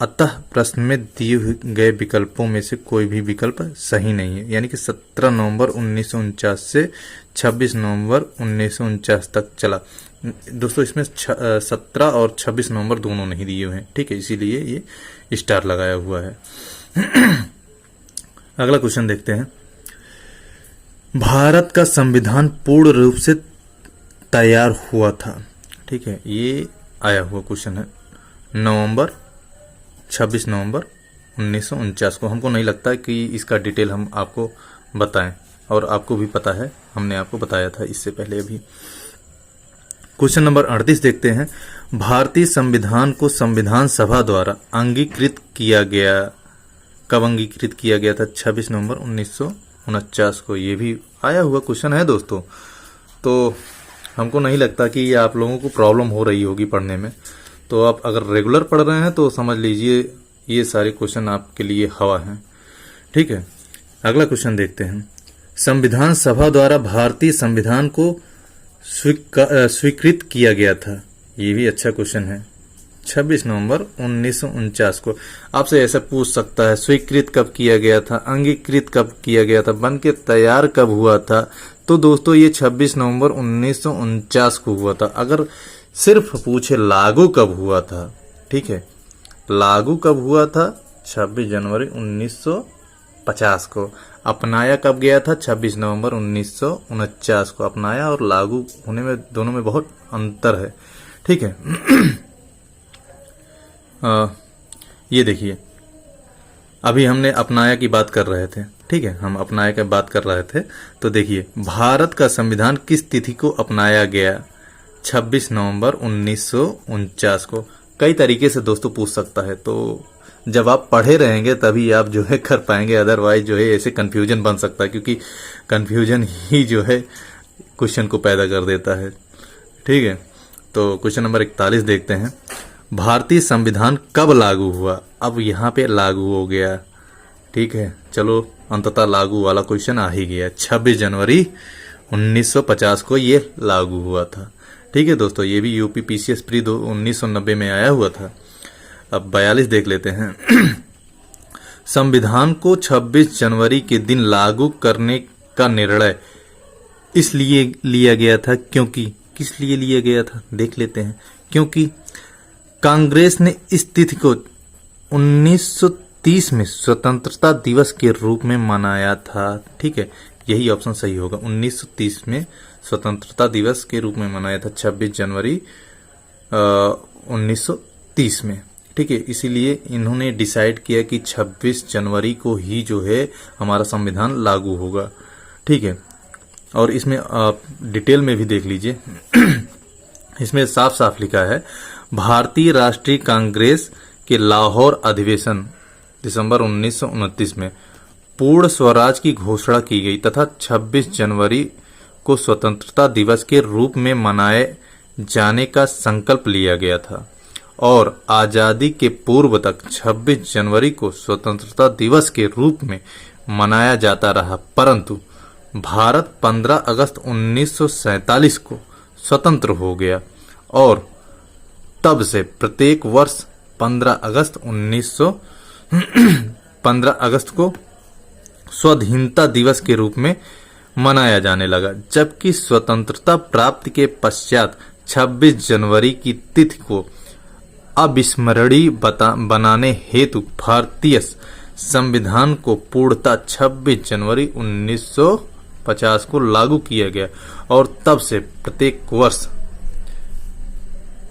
अतः प्रश्न में दिए गए विकल्पों में से कोई भी विकल्प सही नहीं है, यानी कि 17 नवंबर 1949 से 26 नवंबर 1949 तक चला। दोस्तों इसमें 17 और 26 नवंबर दोनों नहीं दिए हुए हैं। ठीक है, इसीलिए ये स्टार लगाया हुआ है। अगला क्वेश्चन देखते हैं। भारत का संविधान पूर्ण रूप से तैयार हुआ था। ठीक है, ये आया हुआ क्वेश्चन है 26 नवंबर 1949 को। हमको नहीं लगता कि इसका डिटेल हम आपको बताएं, और आपको भी पता है, हमने आपको बताया था इससे पहले भी। क्वेश्चन नंबर 38 देखते हैं। भारतीय संविधान को संविधान सभा द्वारा अंगीकृत किया गया, कब अंगीकृत किया गया था? 26 नवंबर 1949 को। ये भी आया हुआ क्वेश्चन है दोस्तों, तो हमको नहीं लगता कि ये आप लोगों को प्रॉब्लम हो रही होगी पढ़ने में। तो आप अगर रेगुलर पढ़ रहे हैं तो समझ लीजिए ये सारे क्वेश्चन आपके लिए हवा हैं। ठीक है, अगला क्वेश्चन देखते हैं। संविधान सभा द्वारा भारतीय संविधान को स्वीकृत किया गया था। ये भी अच्छा क्वेश्चन है। 26 नवंबर 1949 को। आपसे ऐसा पूछ सकता है स्वीकृत कब किया गया था, अंगीकृत कब किया गया था, बन के तैयार कब हुआ था? तो दोस्तों ये 26 नवंबर 1949 को हुआ था। अगर सिर्फ पूछे लागू कब हुआ था, ठीक है, लागू कब हुआ था? 26 जनवरी 1950 को। अपनाया कब गया था? 26 नवंबर 1949 को। अपनाया और लागू होने में दोनों में बहुत अंतर है। ठीक है। ये देखिए, अभी हमने अपनाया की बात कर रहे थे, ठीक है, हम अपनाया की बात कर रहे थे। तो देखिए, भारत का संविधान किस तिथि को अपनाया गया? 26 नवंबर 1949 को। कई तरीके से दोस्तों पूछ सकता है, तो जब आप पढ़े रहेंगे तभी आप जो है कर पाएंगे, अदरवाइज जो है ऐसे कंफ्यूजन बन सकता है, क्योंकि कंफ्यूजन ही जो है क्वेश्चन को पैदा कर देता है। ठीक है, तो क्वेश्चन नंबर 41 देखते हैं। भारतीय संविधान कब लागू हुआ? अब यहाँ पे लागू हो गया। ठीक है, चलो अंततः लागू वाला क्वेश्चन आ ही गया। 26 जनवरी 1950 को ये लागू हुआ था। ठीक है दोस्तों, ये भी यूपी पीसीएस प्री 1990 में आया हुआ था। अब 42 देख लेते हैं। संविधान को 26 जनवरी के दिन लागू करने का निर्णय इसलिए लिया गया था क्योंकि, किस लिए लिया गया था देख लेते हैं। क्योंकि कांग्रेस ने इस तिथि को 1930 में स्वतंत्रता दिवस के रूप में मनाया था। ठीक है, यही ऑप्शन सही होगा। 1930 में स्वतंत्रता दिवस के रूप में मनाया था, 26 जनवरी 1930 में। ठीक है, इसीलिए इन्होंने डिसाइड किया कि 26 जनवरी को ही जो है हमारा संविधान लागू होगा। ठीक है, और इसमें आप डिटेल में भी देख लीजिए। इसमें साफ साफ लिखा है, भारतीय राष्ट्रीय कांग्रेस के लाहौर अधिवेशन दिसंबर 1929 में पूर्ण स्वराज की घोषणा की गई तथा 26 जनवरी को स्वतंत्रता दिवस के रूप में मनाए जाने का संकल्प लिया गया था और आजादी के पूर्व तक 26 जनवरी को स्वतंत्रता दिवस के रूप में मनाया जाता रहा। परंतु भारत 15 अगस्त 1947 को स्वतंत्र हो गया और तब से प्रत्येक वर्ष 15 अगस्त को स्वाधीनता दिवस के रूप में मनाया जाने लगा, जबकि स्वतंत्रता प्राप्ति के पश्चात 26 जनवरी की तिथि को अविस्मरणीय बनाने हेतु भारतीय संविधान को पूर्णतः 26 जनवरी 1950 को लागू किया गया और तब से प्रत्येक वर्ष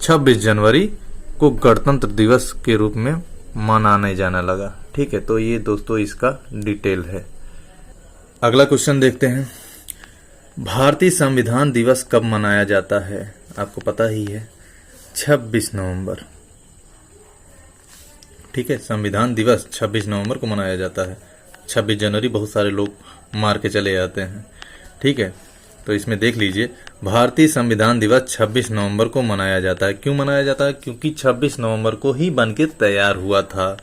26 जनवरी को गणतंत्र दिवस के रूप में मनाने जाने लगा। ठीक है, तो ये दोस्तों इसका डिटेल है। अगला क्वेश्चन देखते हैं। भारतीय संविधान दिवस कब मनाया जाता है? आपको पता ही है, 26 नवंबर। ठीक है, संविधान दिवस 26 नवंबर को मनाया जाता है। 26 जनवरी बहुत सारे लोग मार के चले जाते हैं। ठीक है, तो इसमें देख लीजिए, भारतीय संविधान दिवस 26 नवंबर को मनाया जाता है। क्यों मनाया जाता है? क्योंकि 26 नवंबर को ही बनके तैयार हुआ था।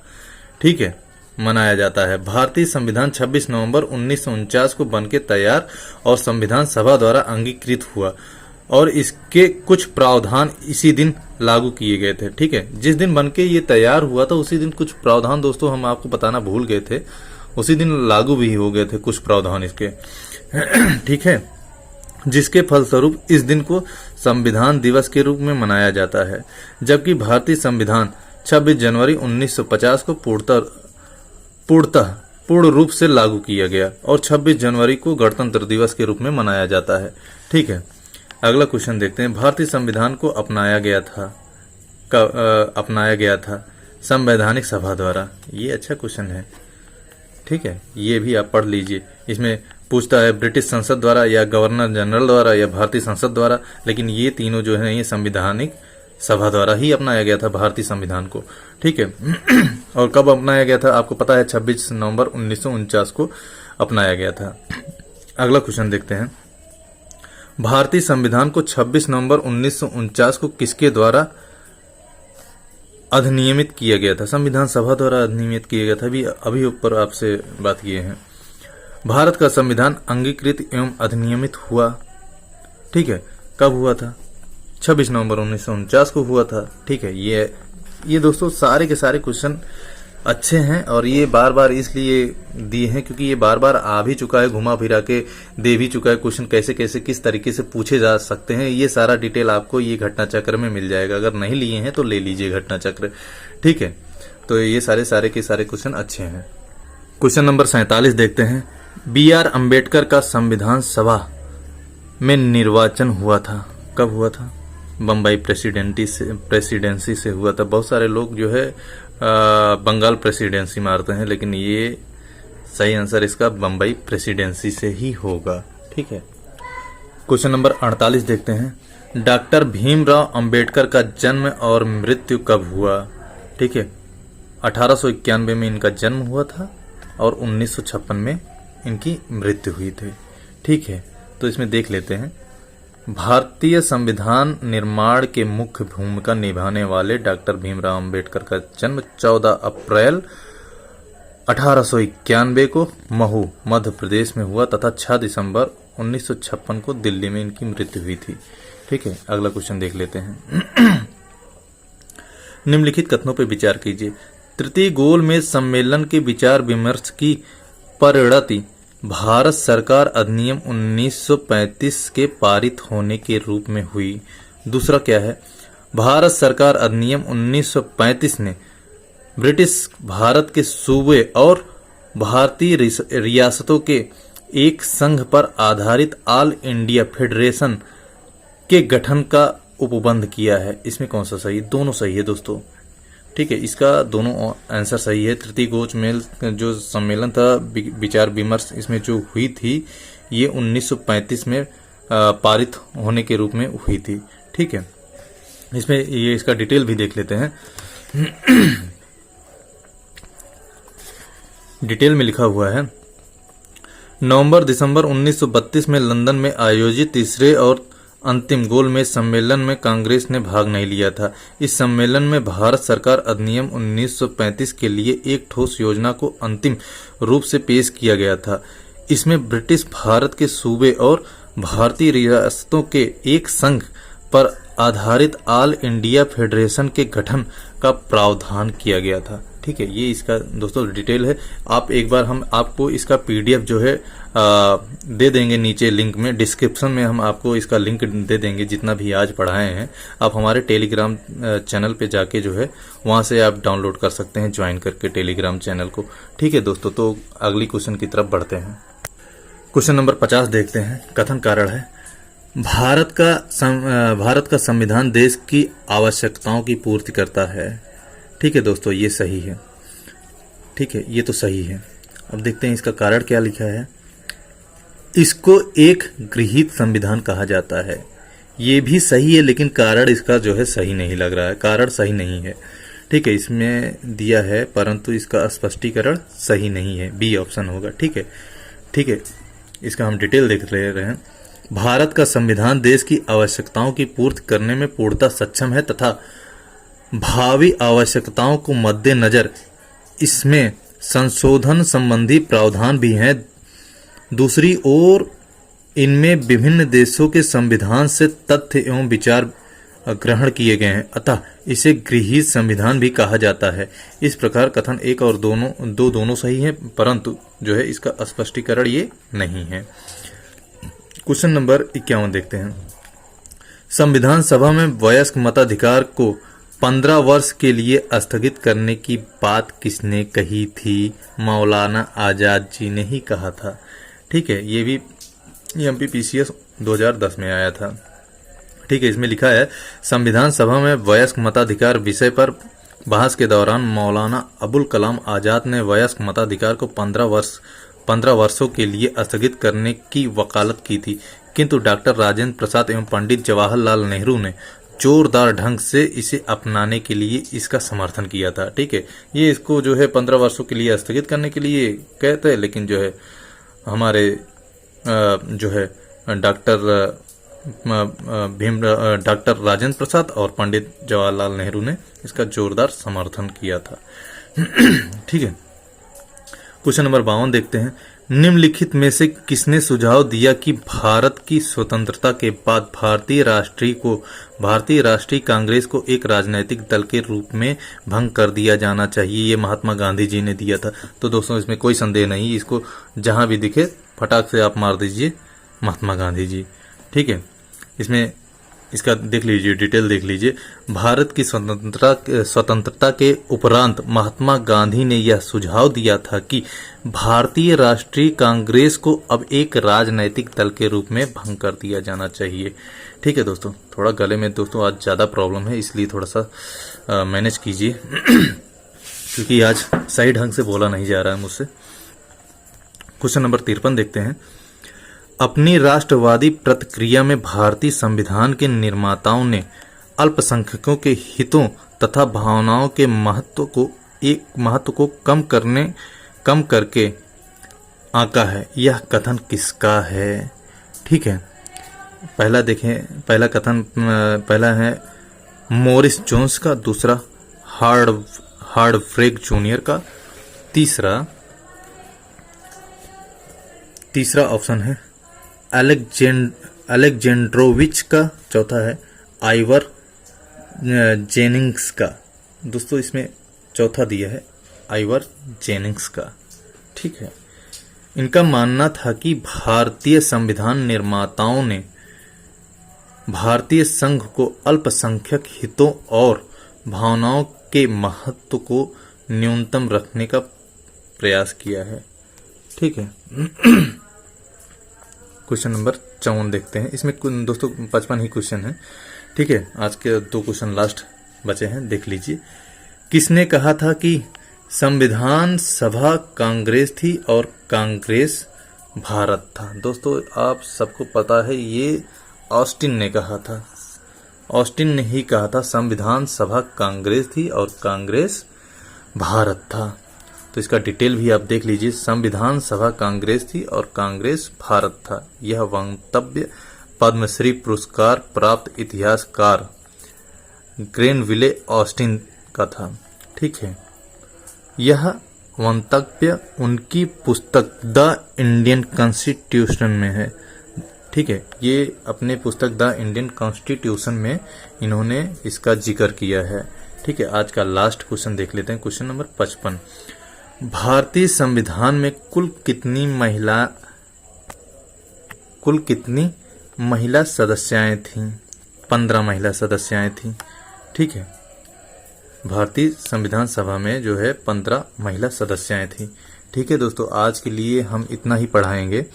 ठीक है, मनाया जाता है। भारतीय संविधान 26 नवंबर 1949 को बनके तैयार और संविधान सभा द्वारा अंगीकृत हुआ और इसके कुछ प्रावधान इसी दिन लागू किए गए थे। ठीक है, जिस दिन बनके ये तैयार हुआ था उसी दिन कुछ प्रावधान दोस्तों हम आपको बताना भूल गए थे, उसी दिन लागू भी हो गए थे कुछ प्रावधान इसके। ठीक है, जिसके फलस्वरूप इस दिन को संविधान दिवस के रूप में मनाया जाता है, जबकि भारतीय संविधान 26 जनवरी 1950 को पूर्ण रूप से लागू किया गया और 26 जनवरी को गणतंत्र दिवस के रूप में मनाया जाता है। ठीक है, अगला क्वेश्चन देखते हैं। भारतीय संविधान को अपनाया गया था संवैधानिक सभा द्वारा। ये अच्छा क्वेश्चन है, ठीक है, ये भी आप पढ़ लीजिए। इसमें पूछता है ब्रिटिश संसद द्वारा या गवर्नर जनरल द्वारा या भारतीय संसद द्वारा, लेकिन ये तीनों जो है ये संवैधानिक सभा द्वारा ही अपनाया गया था भारतीय संविधान को, ठीक है। और कब अपनाया गया था आपको पता है, 26 नवंबर 1949 को अपनाया गया था। अगला क्वेश्चन देखते हैं, भारतीय संविधान को 26 नवंबर 1949 को किसके द्वारा अधिनियमित किया गया था? संविधान सभा द्वारा अधिनियमित किया गया था। अभी ऊपर आपसे बात किए हैं। भारत का संविधान अंगीकृत एवं अधिनियमित हुआ, ठीक है, कब हुआ था? 26 नवंबर 1949 को हुआ था, ठीक है। ये दोस्तों सारे के सारे क्वेश्चन अच्छे हैं और ये बार बार इसलिए दिए हैं क्योंकि ये बार बार आ भी चुका है, घुमा फिरा के दे भी चुका है। क्वेश्चन कैसे कैसे किस तरीके से पूछे जा सकते हैं, ये सारा डिटेल आपको ये घटना चक्र में मिल जाएगा। अगर नहीं लिए हैं तो ले लीजिए घटना चक्र, ठीक है। तो ये सारे के सारे क्वेश्चन अच्छे हैं। क्वेश्चन नंबर 47 देखते हैं, BR अम्बेडकर का संविधान सभा में निर्वाचन हुआ था, कब हुआ था? बम्बई प्रेसिडेंसी से हुआ था। बहुत सारे लोग जो है बंगाल प्रेसिडेंसी मारते हैं, लेकिन ये सही आंसर इसका बम्बई प्रेसिडेंसी से ही होगा, ठीक है। क्वेश्चन नंबर 48 देखते हैं, डॉक्टर भीमराव अंबेडकर का जन्म और मृत्यु कब हुआ? ठीक है, 1891 में इनका जन्म हुआ था और 1956 में इनकी मृत्यु हुई थी, ठीक है। तो इसमें देख लेते हैं, भारतीय संविधान निर्माण के मुख्य भूमिका निभाने वाले डॉक्टर भीमराव अंबेडकर का जन्म 14 अप्रैल 1891 को महू मध्य प्रदेश में हुआ तथा 6 दिसंबर 1956 को दिल्ली में इनकी मृत्यु हुई थी, ठीक है। अगला क्वेश्चन देख लेते हैं, निम्नलिखित कथनों पर विचार कीजिए। तृतीय गोल में सम्मेलन के विचार विमर्श की परिणति भारत सरकार अधिनियम 1935 के पारित होने के रूप में हुई। दूसरा क्या है? भारत सरकार अधिनियम 1935 ने ब्रिटिश भारत के सूबे और भारतीय रियासतों के एक संघ पर आधारित ऑल इंडिया फेडरेशन के गठन का उपबंध किया है। इसमें कौन सा सही? दोनों सही है दोस्तों, ठीक है। इसका दोनों आंसर सही है। तृतीय गोच मेल जो सम्मेलन था, विचार विमर्श इसमें जो हुई थी, ये 1935 में पारित होने के रूप में हुई थी, ठीक है। इसमें ये इसका डिटेल भी देख लेते हैं। डिटेल में लिखा हुआ है, नवंबर दिसंबर 1932 में लंदन में आयोजित तीसरे और अंतिम गोल में सम्मेलन में कांग्रेस ने भाग नहीं लिया था। इस सम्मेलन में भारत सरकार अधिनियम 1935 के लिए एक ठोस योजना को अंतिम रूप से पेश किया गया था। इसमें ब्रिटिश भारत के सूबे और भारतीय रियासतों के एक संघ पर आधारित ऑल इंडिया फेडरेशन के गठन का प्रावधान किया गया था, ठीक है। ये इसका दोस्तों डिटेल है। आप एक बार हम आपको इसका PDF जो है दे देंगे नीचे लिंक में, डिस्क्रिप्शन में हम आपको इसका लिंक दे देंगे। जितना भी आज पढ़ाए हैं आप हमारे टेलीग्राम चैनल पे जाके जो है वहां से आप डाउनलोड कर सकते हैं, ज्वाइन करके टेलीग्राम चैनल को, ठीक है दोस्तों। तो अगली क्वेश्चन की तरफ बढ़ते हैं। क्वेश्चन नंबर 50 देखते हैं। कथन कारण है, भारत का संविधान देश की आवश्यकताओं की पूर्ति करता है, ठीक है दोस्तों। ये सही है, ठीक है, ये तो सही है। अब देखते हैं इसका कारण क्या लिखा है। इसको एक गृहीत संविधान कहा जाता है। ये भी सही है, लेकिन कारण इसका जो है सही नहीं लग रहा है, कारण सही नहीं है, ठीक है। इसमें दिया है परंतु इसका स्पष्टीकरण सही नहीं है, B ऑप्शन होगा, ठीक है, ठीक है। इसका हम डिटेल देख रहे हैं। भारत का संविधान देश की आवश्यकताओं की पूर्ति करने में पूर्णतः सक्षम है तथा भावी आवश्यकताओं को मद्देनजर इसमें संशोधन संबंधी प्रावधान भी हैं। दूसरी ओर इनमें विभिन्न देशों के संविधान से तथ्य एवं विचार ग्रहण किए गए हैं, अतः इसे गृहीत संविधान भी कहा जाता है। इस प्रकार कथन एक और दोनों सही है, परंतु जो है इसका स्पष्टीकरण ये नहीं है। क्वेश्चन नंबर 51 देखते हैं। संविधान सभा में वयस्क मताधिकार को 15 वर्ष के लिए स्थगित करने की बात किसने कही थी? मौलाना आजाद जी ने ही कहा था, ठीक है। ये भी MPPCS 2010 में आया था, ठीक है। इसमें लिखा है, संविधान सभा में वयस्क मताधिकार विषय पर बहस के दौरान मौलाना अबुल कलाम आजाद ने वयस्क मताधिकार को 15 वर्षों के लिए स्थगित करने की वकालत की थी, किंतु डॉक्टर राजेंद्र प्रसाद एवं पंडित जवाहरलाल नेहरू ने जोरदार ढंग से इसे अपनाने के लिए इसका समर्थन किया था। ठीक है, ये इसको जो है 15 वर्षों के लिए स्थगित करने के लिए कहते हैं, लेकिन जो है हमारे जो है डॉक्टर राजेंद्र प्रसाद और पंडित जवाहरलाल नेहरू ने इसका जोरदार समर्थन किया था। ठीक है, क्वेश्चन नंबर 52 देखते हैं। निम्नलिखित में से किसने सुझाव दिया कि भारत की स्वतंत्रता के बाद भारतीय राष्ट्रीय कांग्रेस को एक राजनीतिक दल के रूप में भंग कर दिया जाना चाहिए? ये महात्मा गांधी जी ने दिया था। तो दोस्तों इसमें कोई संदेह नहीं, इसको जहां भी दिखे फटाक से आप मार दीजिए महात्मा गांधी जी। ठीक है, इसमें इसका देख लीजिए, डिटेल देख लीजिए। भारत की स्वतंत्रता के उपरांत महात्मा गांधी ने यह सुझाव दिया था कि भारतीय राष्ट्रीय कांग्रेस को अब एक राजनैतिक दल के रूप में भंग कर दिया जाना चाहिए। ठीक है दोस्तों, थोड़ा गले में दोस्तों आज ज़्यादा प्रॉब्लम है, इसलिए थोड़ा सा मैनेज कीजिए क्योंकि आज सही ढंग से बोला नहीं जा रहा है मुझसे। क्वेश्चन नंबर 53 देखते हैं। अपनी राष्ट्रवादी प्रतिक्रिया में भारतीय संविधान के निर्माताओं ने अल्पसंख्यकों के हितों तथा भावनाओं के महत्व को कम करके आंका है। यह कथन किसका है? ठीक है, पहला देखें, पहला है मॉरिस जोन्स का, दूसरा हार्वर्ड जूनियर का, तीसरा ऑप्शन है अलेक्जेंड्रोविच का, चौथा है आइवर जेनिंग्स का। दोस्तों इसमें चौथा दिया है आइवर जेनिंग्स का। ठीक है, इनका मानना था कि भारतीय संविधान निर्माताओं ने भारतीय संघ को अल्पसंख्यक हितों और भावनाओं के महत्व को न्यूनतम रखने का प्रयास किया है। ठीक है, क्वेश्चन नंबर 54 देखते हैं। इसमें दोस्तों 55 ही क्वेश्चन है। ठीक है, आज के 2 क्वेश्चन लास्ट बचे हैं, देख लीजिए। किसने कहा था कि संविधान सभा कांग्रेस थी और कांग्रेस भारत था? दोस्तों आप सबको पता है, ये ऑस्टिन ने कहा था। ऑस्टिन ने ही कहा था संविधान सभा कांग्रेस थी और कांग्रेस भारत था। तो इसका डिटेल भी आप देख लीजिए। संविधान सभा कांग्रेस थी और कांग्रेस भारत था। यह वक्तव्य पद्मश्री पुरस्कार प्राप्त इतिहासकार ग्रेनविले ऑस्टिन का था। ठीक है, यह वक्तव्य उनकी पुस्तक द इंडियन कॉन्स्टिट्यूशन में है। ठीक है, ये अपने पुस्तक द इंडियन कॉन्स्टिट्यूशन में इन्होंने इसका जिक्र किया है। ठीक है, आज का लास्ट क्वेश्चन देख लेते हैं। Question number 55। भारतीय संविधान में कुल कितनी महिला सदस्याएं थीं? 15 महिला सदस्याएं थीं। ठीक है, भारतीय संविधान सभा में जो है 15 महिला सदस्याएं थीं। ठीक है दोस्तों, आज के लिए हम इतना ही पढ़ाएंगे।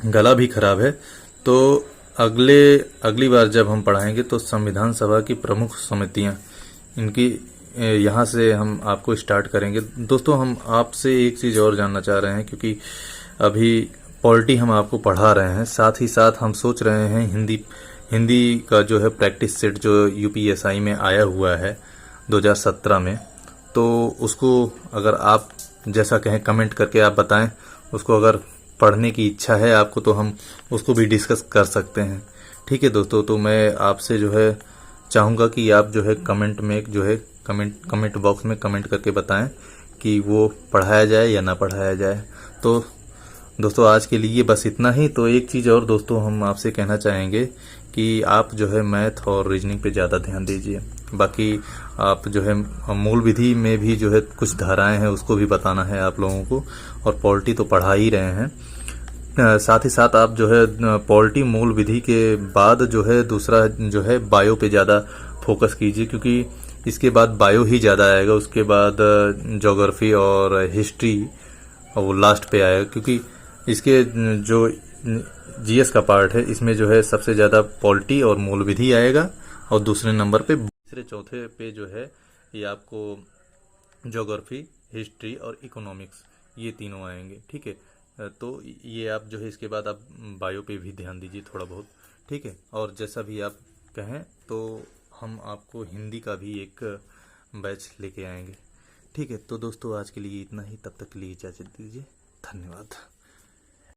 गला भी खराब है, तो अगली बार जब हम पढ़ाएंगे तो संविधान सभा की प्रमुख समितियां, इनकी यहाँ से हम आपको स्टार्ट करेंगे। दोस्तों हम आपसे एक चीज़ और जानना चाह रहे हैं, क्योंकि अभी पॉलिटी हम आपको पढ़ा रहे हैं, साथ ही साथ हम सोच रहे हैं हिंदी का जो है प्रैक्टिस सेट जो यूपीएसआई में आया हुआ है 2017 में, तो उसको अगर आप जैसा कहें कमेंट करके आप बताएं, उसको अगर पढ़ने की इच्छा है आपको तो हम उसको भी डिस्कस कर सकते हैं। ठीक है दोस्तों, तो मैं आपसे जो है चाहूँगा कि आप जो है कमेंट बॉक्स में कमेंट करके बताएं कि वो पढ़ाया जाए या ना पढ़ाया जाए। तो दोस्तों आज के लिए बस इतना ही। तो एक चीज़ और दोस्तों हम आपसे कहना चाहेंगे कि आप जो है मैथ और रीजनिंग पे ज़्यादा ध्यान दीजिए। बाकी आप जो है मूल विधि में भी जो है कुछ धाराएं हैं उसको भी बताना है आप लोगों को, और पॉलिटी तो पढ़ा ही रहे हैं। साथ ही साथ आप जो है पॉलिटी मूल विधि के बाद जो है दूसरा जो है बायो पे ज़्यादा फोकस कीजिए, क्योंकि इसके बाद बायो ही ज़्यादा आएगा, उसके बाद ज्योग्राफी और हिस्ट्री वो लास्ट पे आएगा, क्योंकि इसके जो जीएस का पार्ट है इसमें जो है सबसे ज़्यादा पॉलिटी और मूल विधि आएगा और दूसरे नंबर पे तीसरे चौथे पे जो है ये आपको ज्योग्राफी, हिस्ट्री और इकोनॉमिक्स, ये तीनों आएंगे। ठीक है, तो ये आप जो है इसके बाद आप बायो पे भी ध्यान दीजिए थोड़ा बहुत। ठीक है, और जैसा भी आप कहें तो हम आपको हिंदी का भी एक बैच लेके आएंगे। ठीक है, तो दोस्तों आज के लिए इतना ही, तब तक के लिए इजाज़त दीजिए। धन्यवाद।